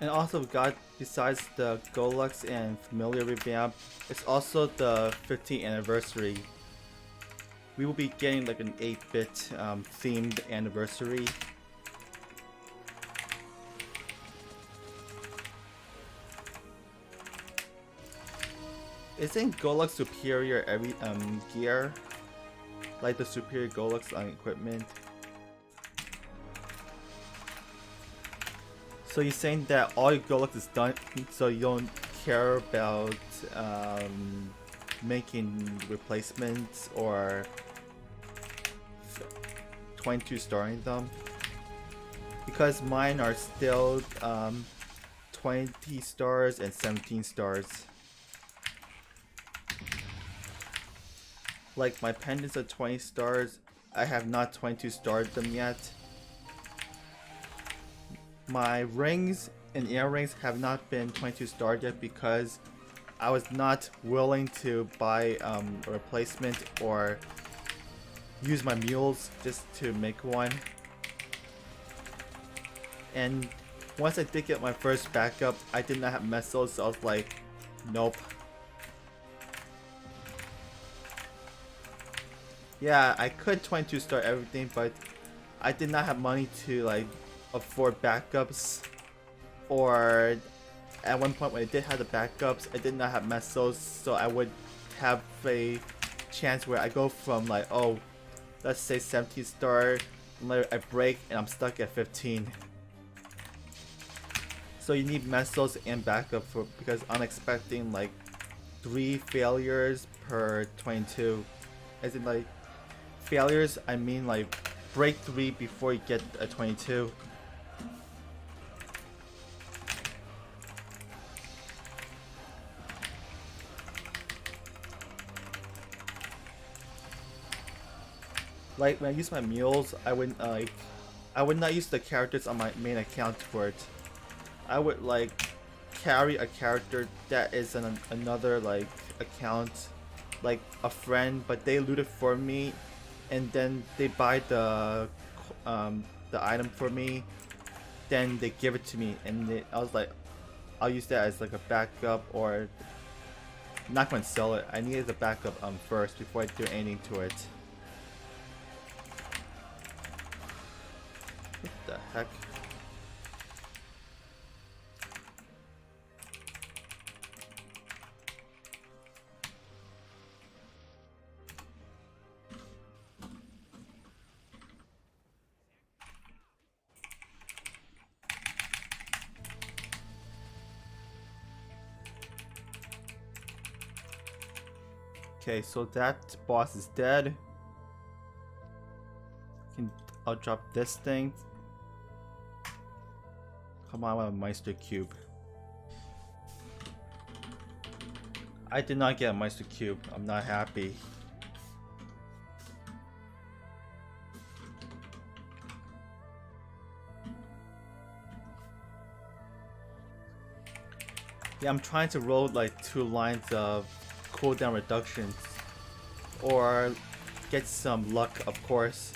And also got, besides the Golux and Familiar revamp, it's also the 15th anniversary. We will be getting like an 8-bit themed anniversary. Isn't Golux superior every gear? Like the superior Golux on equipment? So you're saying that all your Golux is done, so you don't care about making replacements or 22 starring them? Because mine are still 20 stars and 17 stars. Like my pendants are 20 stars, I have not 22 starred them yet. My rings and earrings have not been 22 starred yet because I was not willing to buy a replacement or use my mules just to make one. And once I did get my first backup, I did not have mesos, so I was like, nope. Yeah, I could 22 star everything, but I did not have money to like afford backups. or at one point when I did have the backups, I did not have mesos, so I would have a chance where I go from like, oh, let's say 17 star, and later I break and I'm stuck at 15. So you need mesos and backup for, because I'm expecting like 3 failures per 22. As in like failures, I mean like break 3 before you get a 22. Like when I use my mules, I would not use the characters on my main account for it. I would like carry a character that is on another like account, like a friend, but they loot it for me, and then they buy the item for me, then they give it to me, and I was like, I'll use that as like a backup, or I'm not going to sell it. I need it as a backup first before I do anything to it. What the heck? Okay, so that boss is dead. I'll drop this thing. Come on, I want a Meister Cube. I did not get a Meister Cube. I'm not happy. Yeah, I'm trying to roll like 2 lines of cooldown reductions, or get some luck, of course,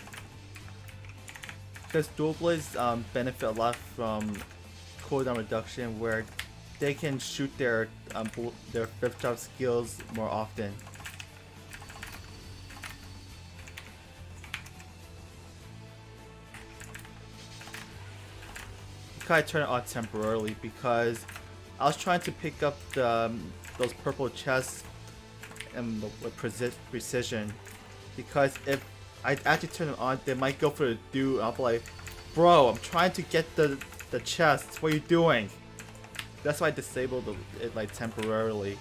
because dual blades benefit a lot from cooldown reduction, where they can shoot their 5th drop skills more often. You kind of turn it on temporarily because I was trying to pick up those purple chests and with precision, because if I actually turn them on, they might go for the dude. I'll be like, bro, I'm trying to get the chest. What are you doing? That's why I disabled it like temporarily.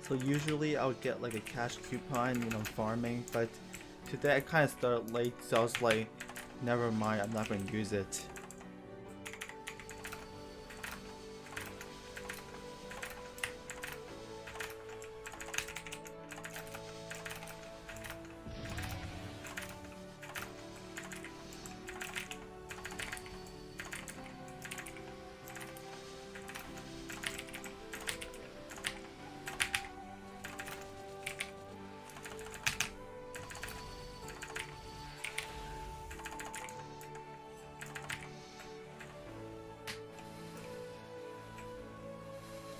So usually I would get like a cash coupon, you know, farming, but today I kind of started late, so I was like, never mind, I'm not going to use it.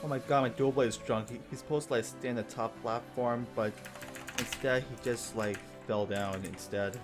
Oh my god, my dual blade is drunk. He's supposed to like stay in the top platform, but instead he just like fell down instead.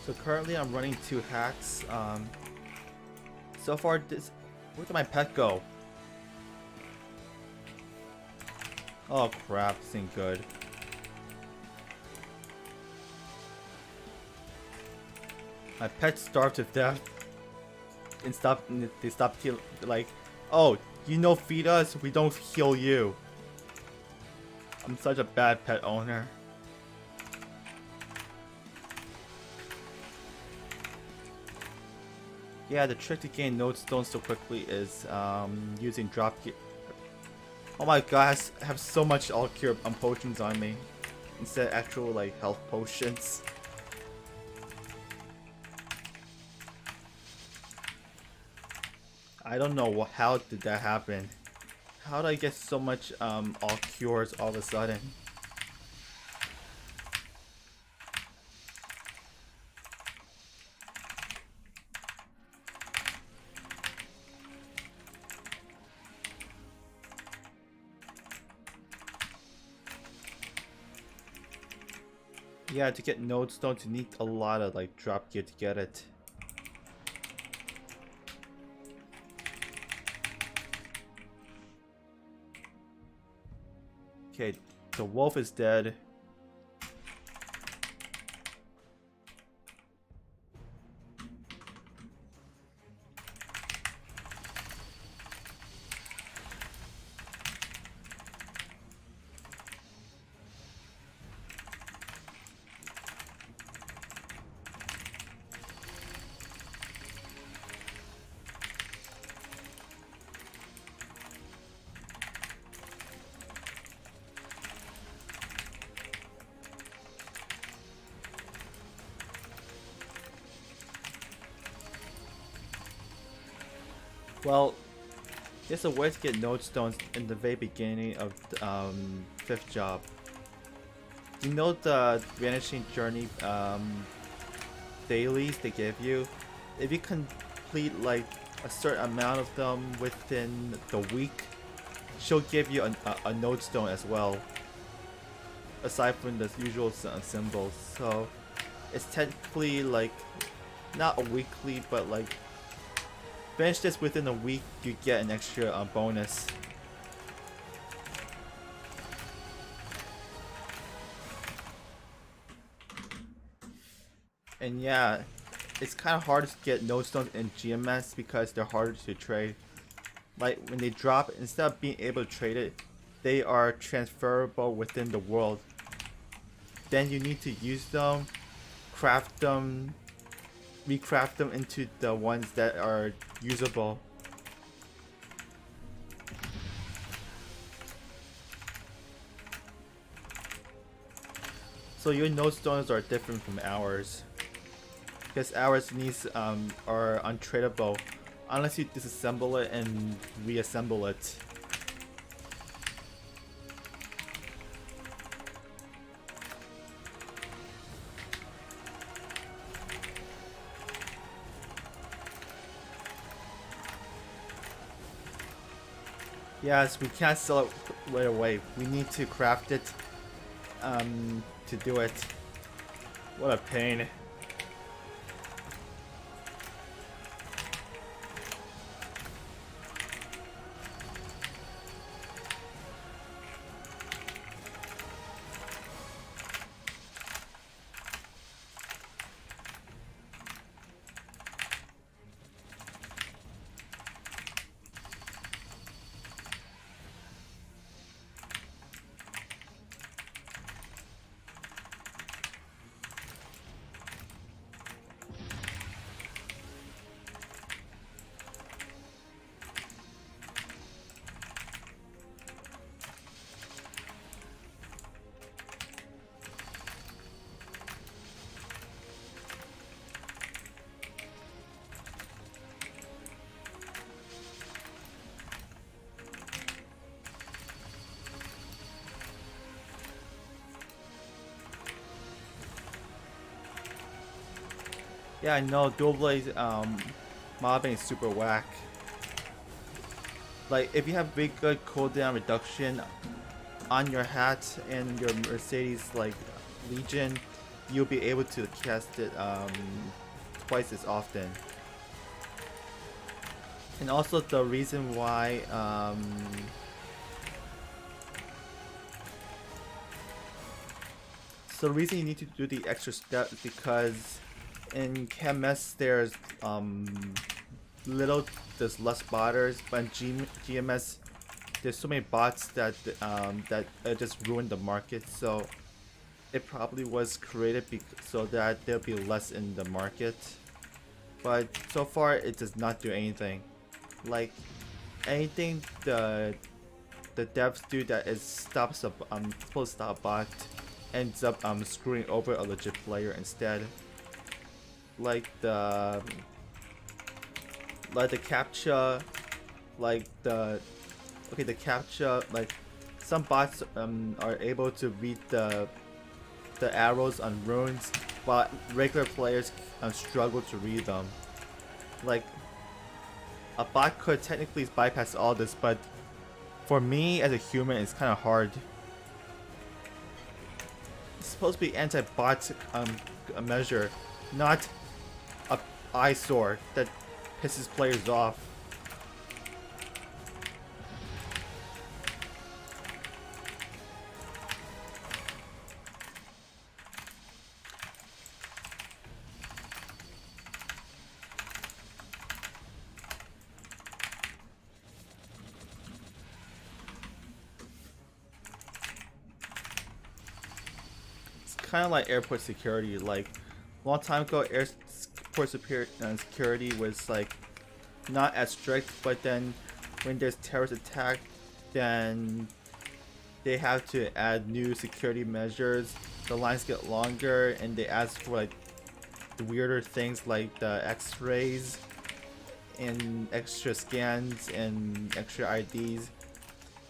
So currently I'm running 2 hacks. So far this... Where did my pet go? Oh crap, this ain't good. My pet starved to death. And they stopped healing. Like, oh, you know, feed us, we don't heal you. I'm such a bad pet owner. Yeah, the trick to gain node stones so quickly is using drop gear. Oh my god, I have so much all cure potions on me instead of actual like health potions. I don't know how did that happen. How did I get so much all cures all of a sudden? Yeah, to get node stones you need a lot of like drop gear to get it. Okay, the wolf is dead. Well, there's a way to get node stones in the very beginning of the 5th job. You know the Vanishing Journey dailies they give you? If you complete like a certain amount of them within the week, she'll give you a node stone as well. Aside from the usual symbols. So it's technically like not a weekly, but like finish this within a week, you get an extra bonus. And yeah, it's kind of hard to get node stones in GMS because they're harder to trade. Like when they drop, instead of being able to trade it, they are transferable within the world. Then you need to use them, craft them, recraft them into the ones that are usable. So your node stones are different from ours, because ours needs are untradeable unless you disassemble it and reassemble it. Yes, we can't sell it right away. We need to craft it to do it. What a pain. Yeah, I know dual blade mobbing is super whack. Like if you have big good cooldown reduction on your hat and your Mercedes like Legion, you'll be able to cast it twice as often. And also the reason why so the reason you need to do the extra step is because in KMS there's less botters, but in GMS there's so many bots that just ruined the market. So it probably was created so that there'll be less in the market. But so far it does not do anything. Like anything the devs do that is stops a supposed to stop bot ends up screwing over a legit player instead. Like the captcha, like the captcha, like some bots are able to read the arrows on runes, while regular players struggle to read them. Like a bot could technically bypass all this, but for me as a human, it's kind of hard. It's supposed to be anti-bot measure, not a eyesore that pisses players off. Kind of like airport security. Like a long time ago, airport security was like not as strict, but then when there's terrorist attack, then they have to add new security measures. The lines get longer, and they ask for like the weirder things like the X-rays and extra scans and extra IDs,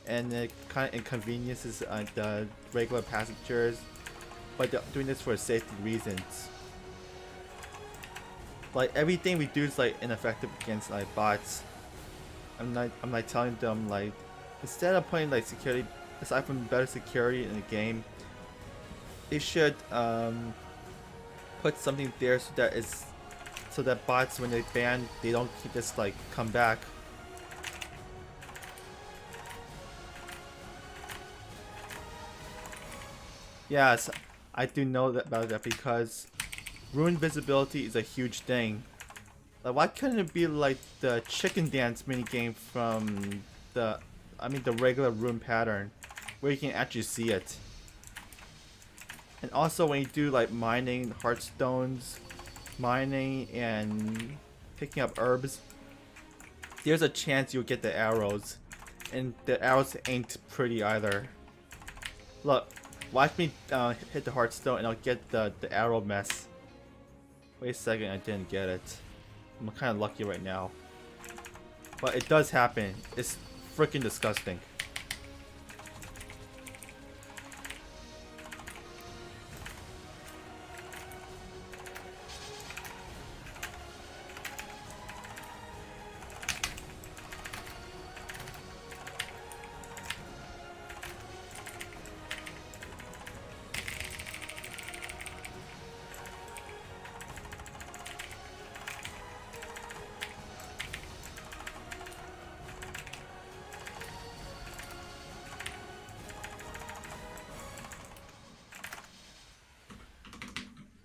and it kind of inconveniences the regular passengers. But they're doing this for safety reasons. Like everything we do is like ineffective against like bots. I'm like telling them like instead of putting like security, aside from better security in the game, they should put something there so that bots when they ban they don't just like come back. Yes. I do know about that because rune visibility is a huge thing. Like, why couldn't it be like the chicken dance minigame from the regular rune pattern, where you can actually see it? And also when you do like mining, heartstones, mining, and picking up herbs, there's a chance you'll get the arrows, and the arrows ain't pretty either. Look. Watch me hit the heartstone and I'll get the arrow mess. Wait a second, I didn't get it. I'm kind of lucky right now. But it does happen. It's freaking disgusting.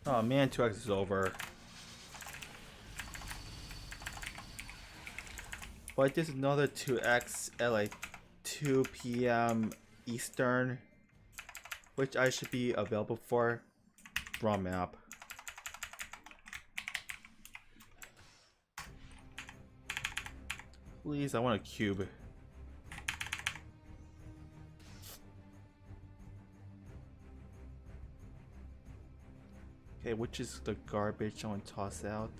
Oh man, 2x is over. But there's another 2x at like 2 p.m. Eastern, which I should be available for. Wrong map. Please, I want a cube. Okay, which is the garbage I want to toss out?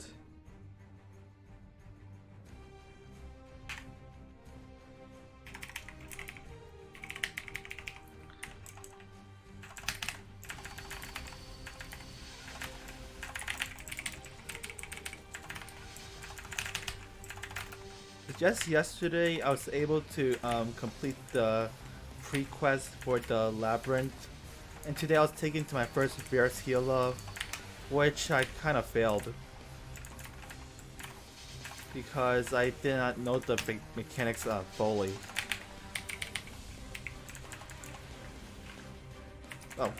just yesterday I was able to complete the pre-quest for the labyrinth, and today I was taken to my first Bear's Healer, which I kind of failed because I did not know the mechanics fully. Oh.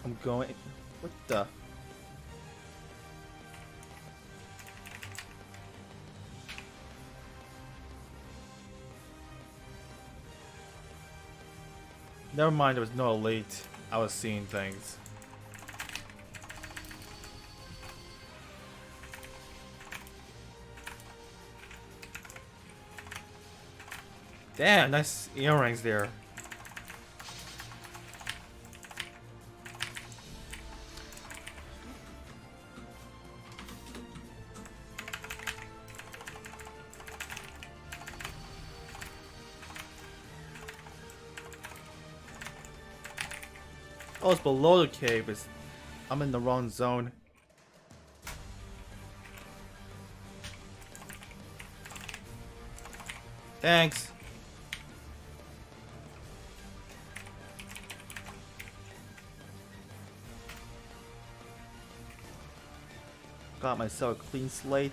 I'm going. What the? Never mind, there was no elite. I was seeing things. Damn, nice earrings there. Oh, it's below the cave. I'm in the wrong zone. Thanks. Got myself a clean slate.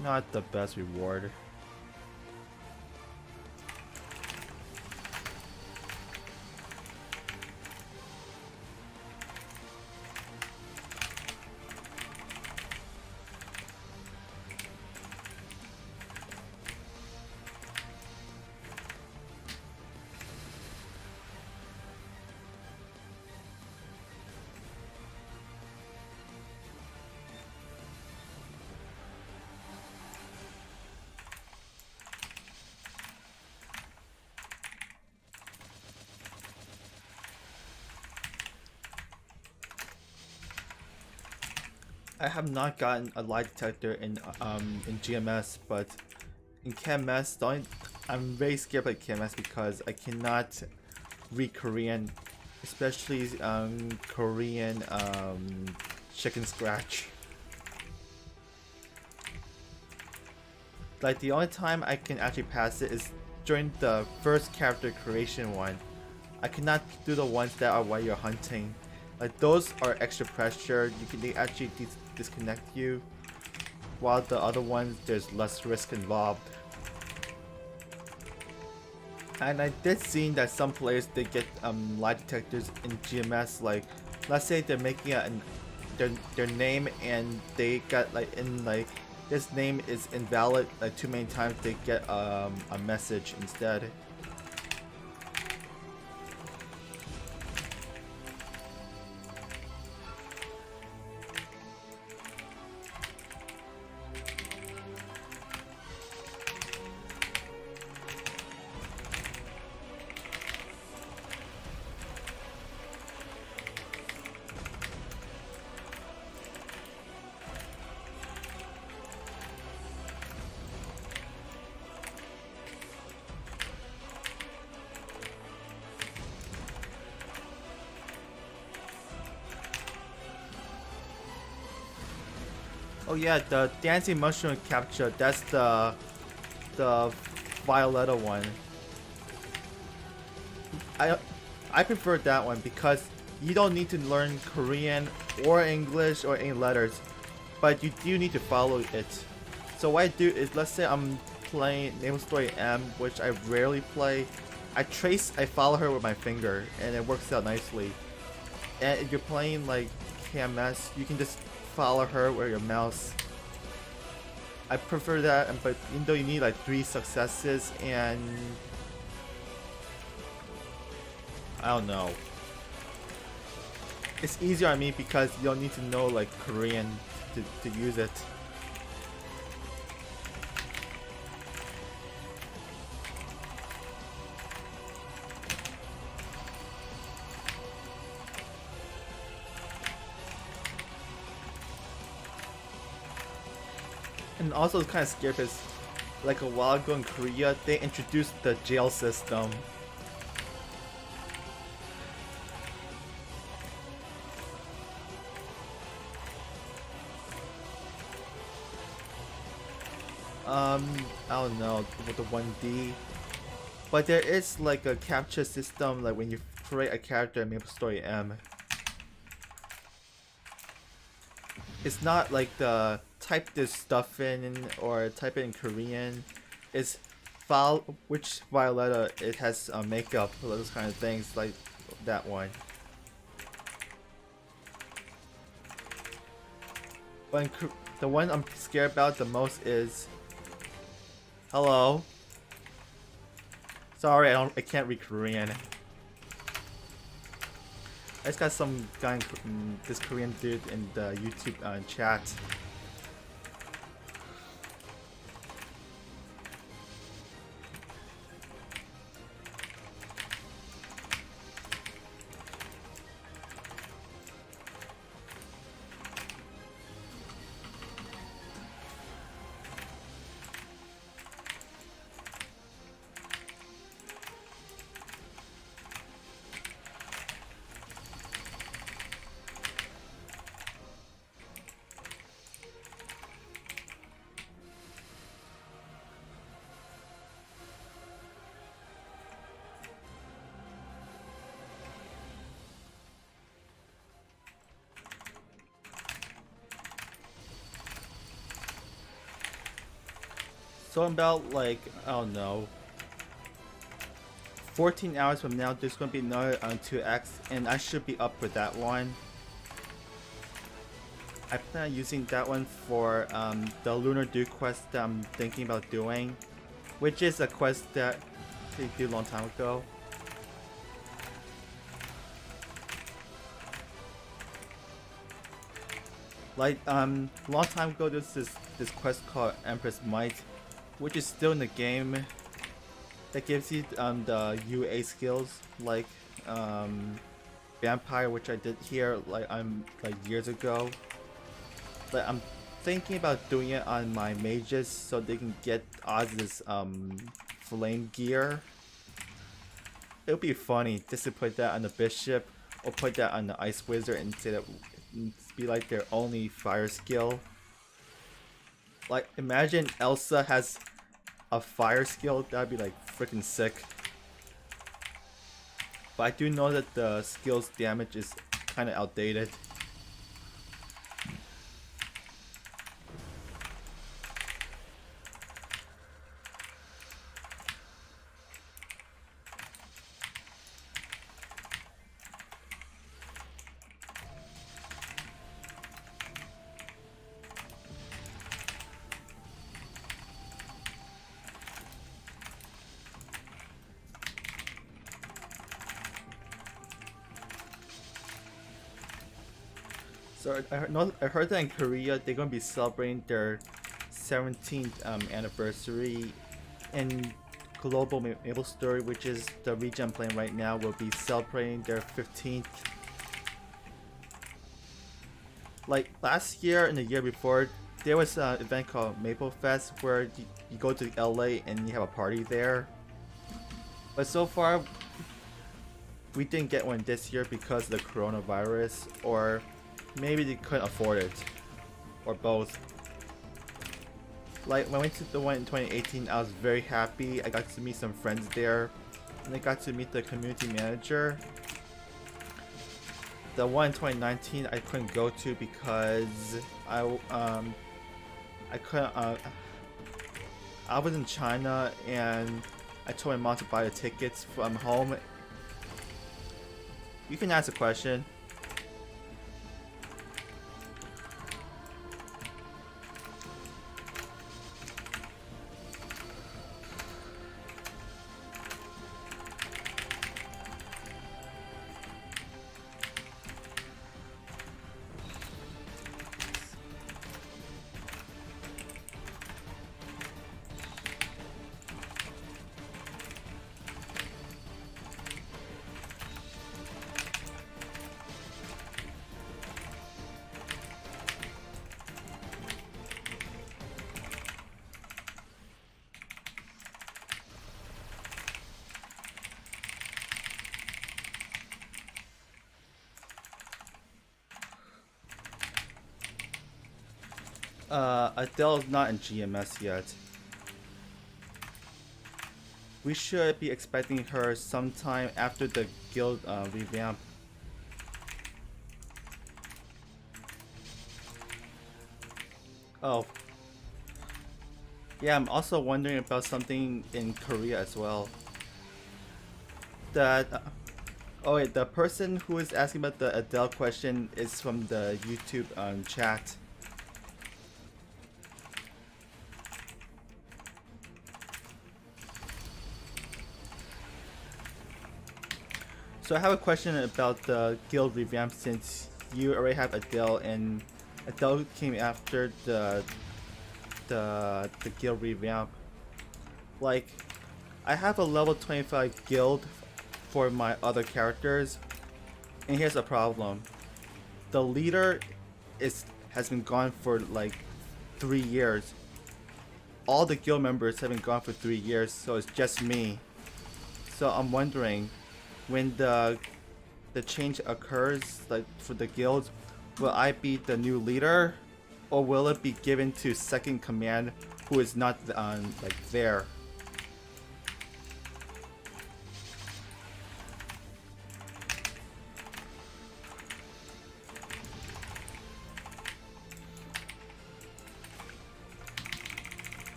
Not the best reward. I have not gotten a lie detector in GMS, but in KMS, I'm very scared by KMS because I cannot read Korean, especially Korean chicken scratch. Like the only time I can actually pass it is during the first character creation one. I cannot do the ones that are while you're hunting. Like those are extra pressure. They actually disconnect you, while the other ones there's less risk involved. And I did see that some players they get lie detectors in GMS. Like let's say they're making their name and they got like in like this name is invalid like too many times, they get a message instead. Oh yeah, the dancing mushroom capture, that's the Violetta one. I prefer that one because you don't need to learn Korean or English or any letters, but you do need to follow it. So what I do is, let's say I'm playing Naval Story M, which I rarely play. I follow her with my finger, and it works out nicely. And if you're playing like KMS, you can just follow her with your mouse. I prefer that, but even though you need like 3 successes and I don't know, it's easier on me because you don't need to know like Korean to use it. And also it's kind of scary because like a while ago in Korea, they introduced the jail system. I don't know, with the 1D. But there is like a capture system, like when you create a character in MapleStory M. It's not like the type this stuff in or type it in Korean. It's which Violetta it has makeup, those kind of things like that one. But the one I'm scared about the most is hello. Sorry, I can't read Korean. I just got some guy, this Korean dude in the YouTube chat. So about like, I don't know, 14 hours from now there's going to be another 2X and I should be up for that one. I plan on using that one for the Lunar Dew quest that I'm thinking about doing, which is a quest that they did a long time ago. Like long time ago there's this quest called Empress Might, which is still in the game, that gives you the UA skills like Vampire, which I did here like years ago. But I'm thinking about doing it on my mages so they can get Oz's flame gear. It would be funny just to put that on the bishop or put that on the ice wizard and say that be like their only fire skill. Like imagine Elsa has a fire skill, that'd be like freaking sick. But I do know that the skill's damage is kind of outdated. So I heard that in Korea they're gonna be celebrating their 17th anniversary, and Global MapleStory, which is the region I'm playing right now, will be celebrating their 15th. Like last year and the year before, there was an event called Maple Fest where you go to LA and you have a party there. But so far, we didn't get one this year because of the coronavirus, or maybe they couldn't afford it, or both. Like when I went to the one in 2018, I was very happy. I got to meet some friends there, and I got to meet the community manager. The one in 2019 I couldn't go to because I couldn't. I was in China and I told my mom to buy the tickets from home. You can ask a question. Adele's not in GMS yet. We should be expecting her sometime after the guild revamp. Oh. Yeah, I'm also wondering about something in Korea as well. That oh wait, the person who is asking about the Adele question is from the YouTube chat. So I have a question about the guild revamp since you already have Adele and Adele came after the guild revamp. Like, I have a level 25 guild for my other characters, and here's the problem: the leader has been gone for like 3 years. All the guild members have been gone for 3 years, so it's just me. So I'm wondering, when the change occurs, like for the guilds, will I be the new leader, or will it be given to second command, who is not like there?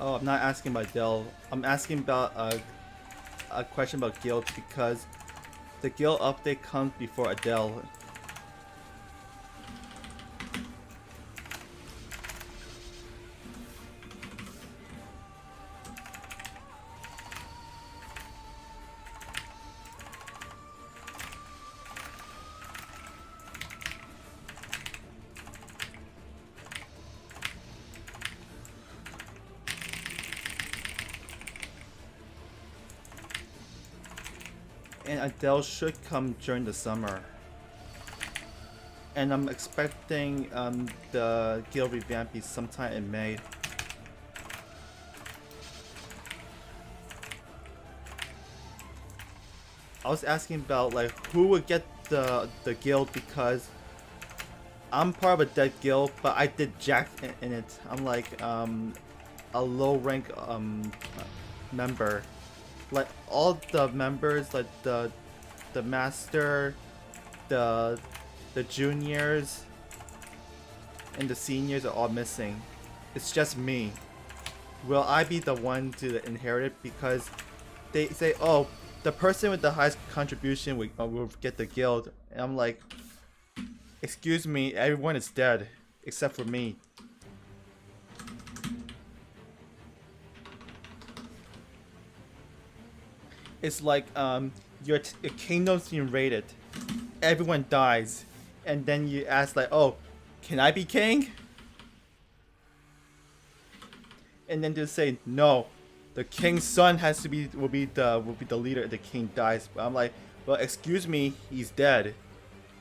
Oh, I'm not asking about Dell. I'm asking about a question about guild because the guild update comes before Adele. And Adele should come during the summer. And I'm expecting the guild revamp be sometime in May. I was asking about like who would get the guild because I'm part of a dead guild, but I did Jack in it. I'm like a low rank member. Like all the members, like the master, the juniors, and the seniors are all missing. It's just me. Will I be the one to inherit it? Because they say, oh, the person with the highest contribution will get the guild. And I'm like, excuse me, everyone is dead except for me. It's like your kingdom's being raided, everyone dies, and then you ask like, oh, can I be king? And then they say no, the king's son will be the leader if the king dies. But I'm like, well, excuse me, he's dead.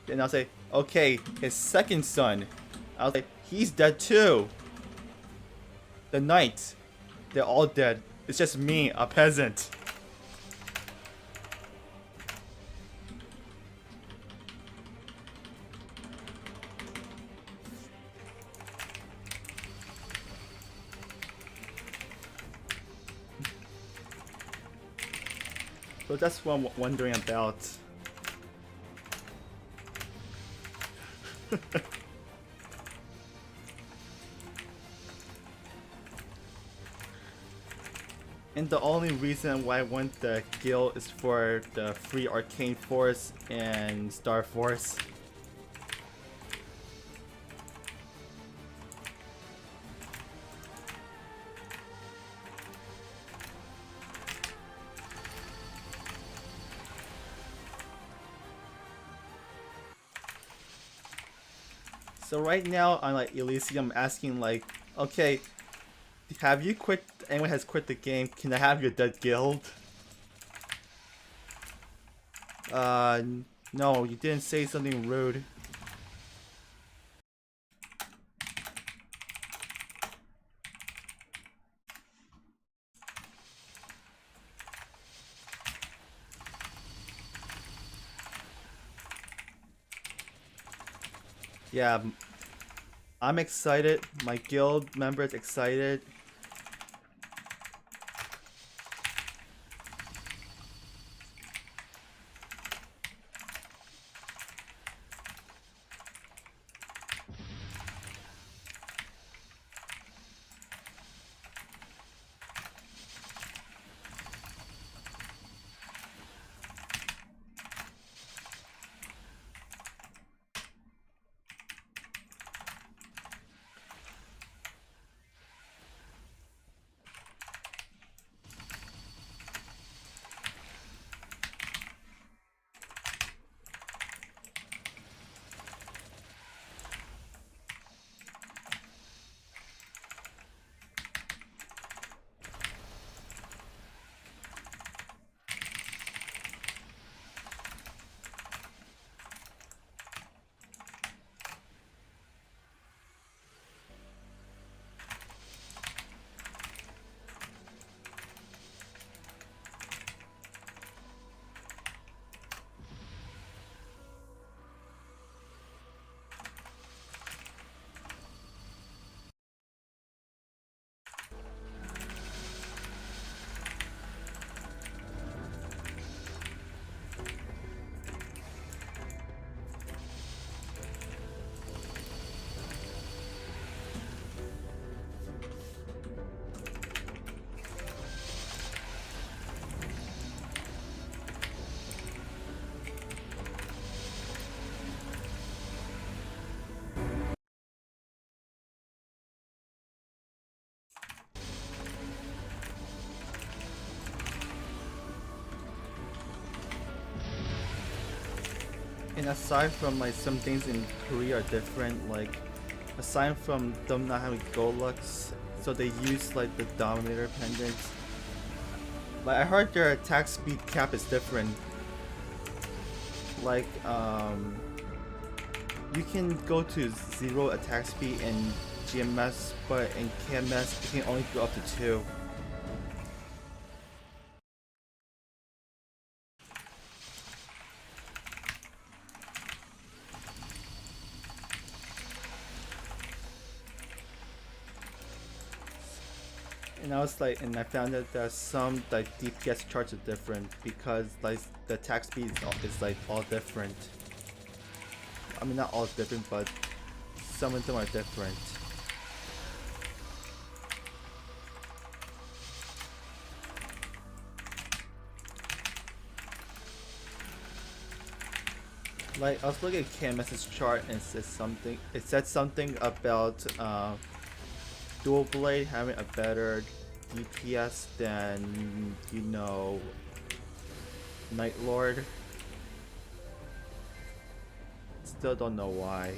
Then I'll say, okay, his second son. I'll say, he's dead too. The knights, they're all dead. It's just me, a peasant. So that's what I'm wondering about. And the only reason why I want the guild is for the free Arcane Force and Star Force. So right now on like Elysium, I'm asking like, okay, have you quit? Anyone has quit the game? Can I have your dead guild? No, you didn't say something rude. Yeah, I'm excited. My guild members excited. And aside from like some things in Korea are different, like aside from them not having Golux, so they use like the Dominator pendants. Like I heard their attack speed cap is different. Like you can go to 0 attack speed in GMS, but in KMS you can only go up to 2. And I was like, and I found out that some like DPS charts are different because like the attack speed is like all different. I mean not all different, but some of them are different. Like I was looking at KMS's chart and it said something about Dual Blade having a better DPS than, you know, Night Lord. Still don't know why.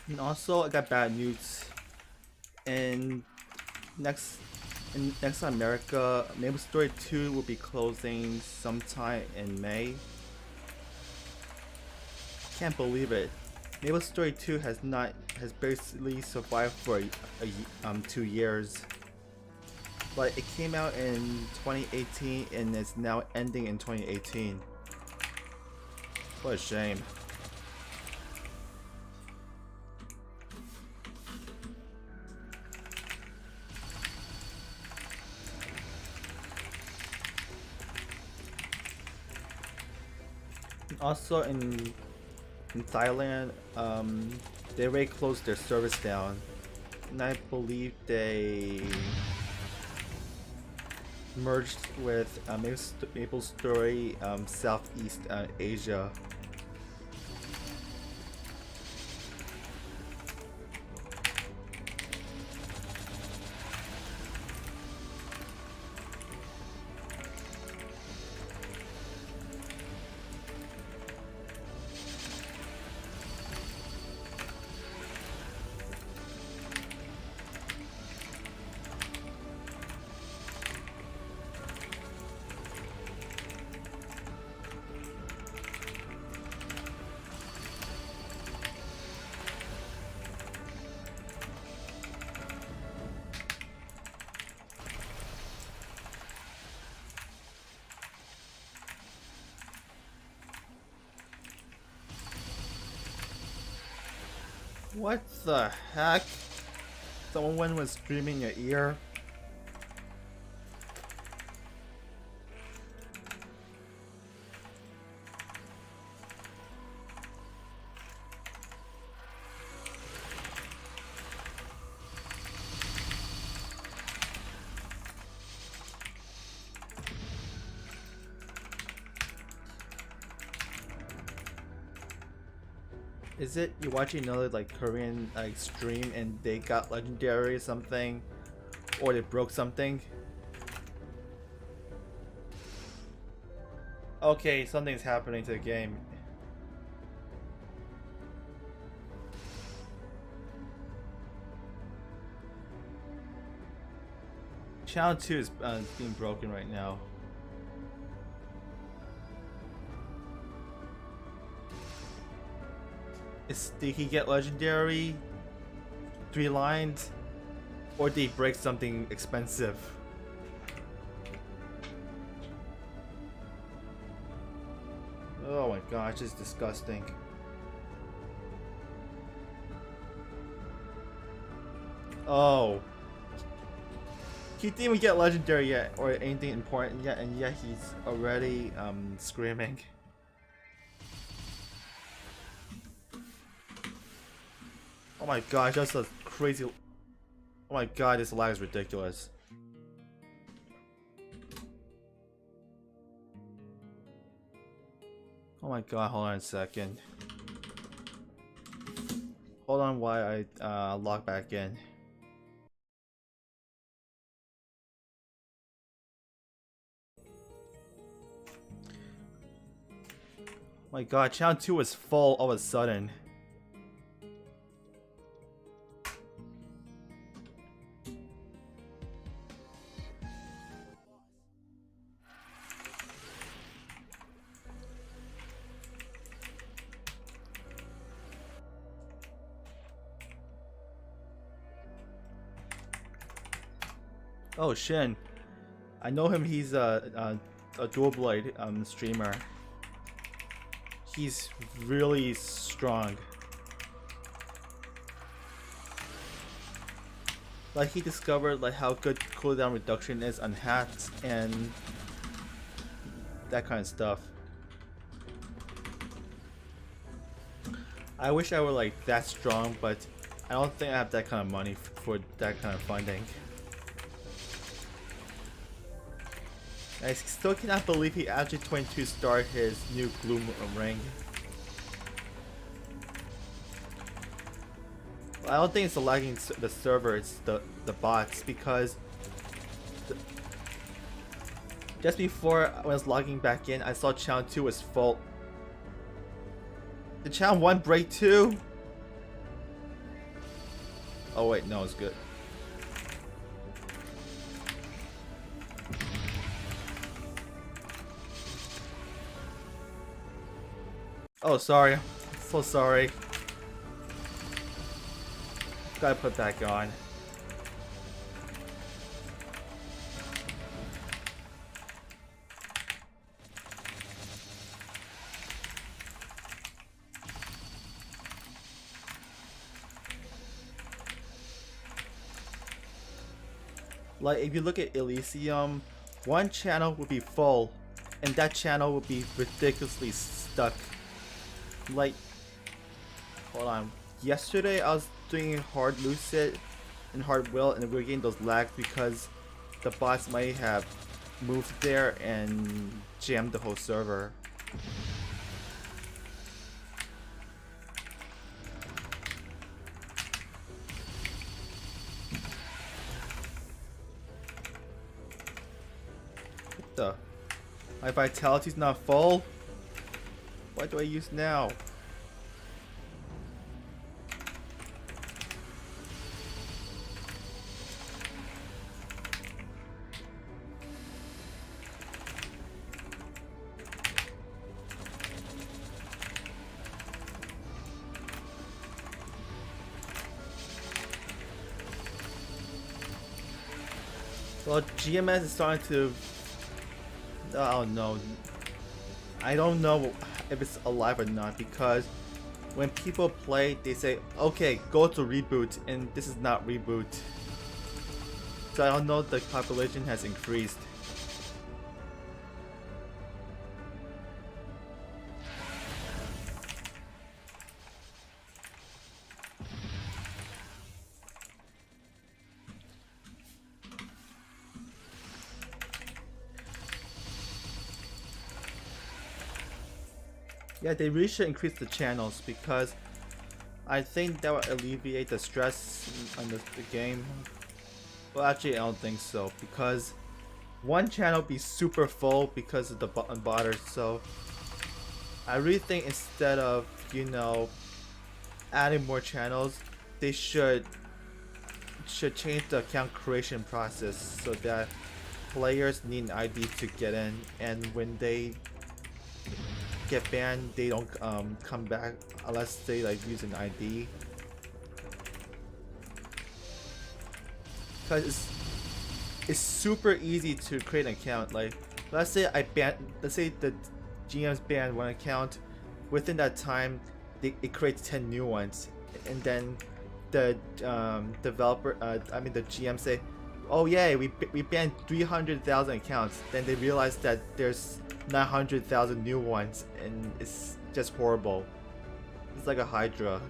And also, I got bad news. And next, next America, Maple Story 2 will be closing sometime in May. Can't believe it. Maple Story 2 has basically survived for 2 years. But it came out in 2018 and it's now ending in 2018. What a shame. Also in Thailand, they already closed their service down, and I believe they merged with Maple Story Southeast Asia. What the heck? Someone was screaming in your ear? Is it you're watching another like Korean like stream and they got legendary or something? Or they broke something? Okay, something's happening to the game. Channel 2 is being broken right now. Did he get legendary? 3 lines? Or did he break something expensive? Oh my gosh, this is disgusting. Oh. He didn't even get legendary yet or anything important yet, and yet he's already screaming. Oh my gosh, that's a crazy. Oh my god, this lag is ridiculous. Oh my god, hold on a second. Hold on while I log back in. Oh my god, channel 2 was full all of a sudden. Oh, Shin. I know him, he's a dual blade streamer. He's really strong. Like, he discovered like how good cooldown reduction is on hats and that kind of stuff. I wish I were like that strong, but I don't think I have that kind of money for that kind of funding. I still cannot believe he actually 22 starred his new Gloom ring. I don't think it's the lagging the server, it's the bots, because just before when I was logging back in, I saw channel 2 was full. Did channel 1 break too? Oh wait, no, it's good. Oh, sorry. So sorry. Gotta put back on. Like, if you look at Elysium, one channel would be full, and that channel would be ridiculously stuck. Like, hold on. Yesterday I was doing hard Lucid and hard Will, and we were getting those lags because the bots might have moved there and jammed the whole server. What the? My vitality's not full? What do I use now? Well, GMS is starting to... Oh no. I don't know if it's alive or not, because when people play, they say, okay, go to reboot, and this is not reboot. So I don't know, the population has increased. Yeah, they really should increase the channels because I think that would alleviate the stress on the game. Well, actually, I don't think so because one channel be super full because of the botters. So I really think instead of, you know, adding more channels, they should change the account creation process so that players need an ID to get in, and when they get banned, they don't come back unless they like use an ID. Cause it's super easy to create an account. Like, let's say the GM's ban one account. Within that time, it creates 10 new ones, and then the developer, the GM say, "Oh yeah, we banned 300,000 accounts." Then they realize that there's 900,000 new ones, and it's just horrible. It's like a Hydra.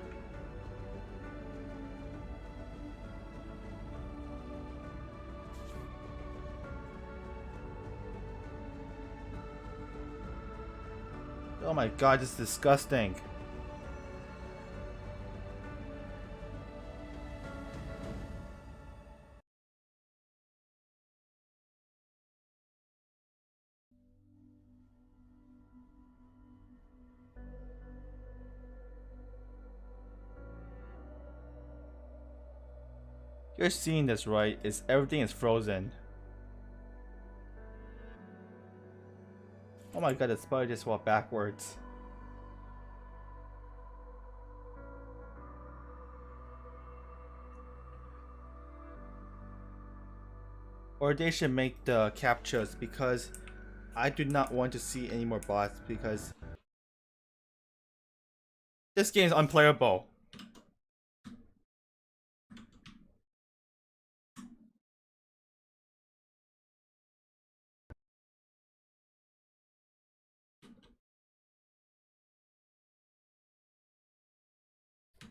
Oh my god, this is disgusting. You're seeing this right, is everything is frozen. Oh my god, the spider just walked backwards. Or they should make the captchas, because I do not want to see any more bots because this game is unplayable.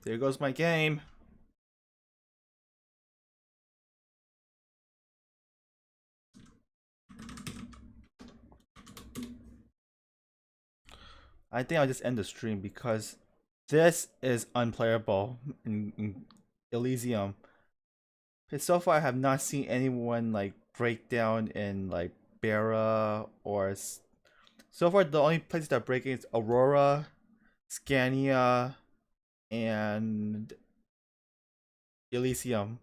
There goes my game. I think I'll just end the stream because this is unplayable in Elysium. So far I have not seen anyone like break down in like Barra or so far the only places that are breaking is Aurora, Scania, and Elysium.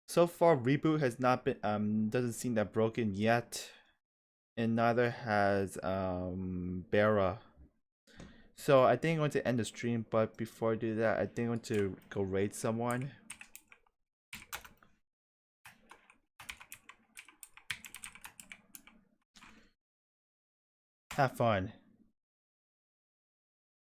So far Reboot has not been doesn't seem that broken yet, and neither has Barra. So I think I'm going to end the stream, but before I do that, I think I'm going to go raid someone. Have fun.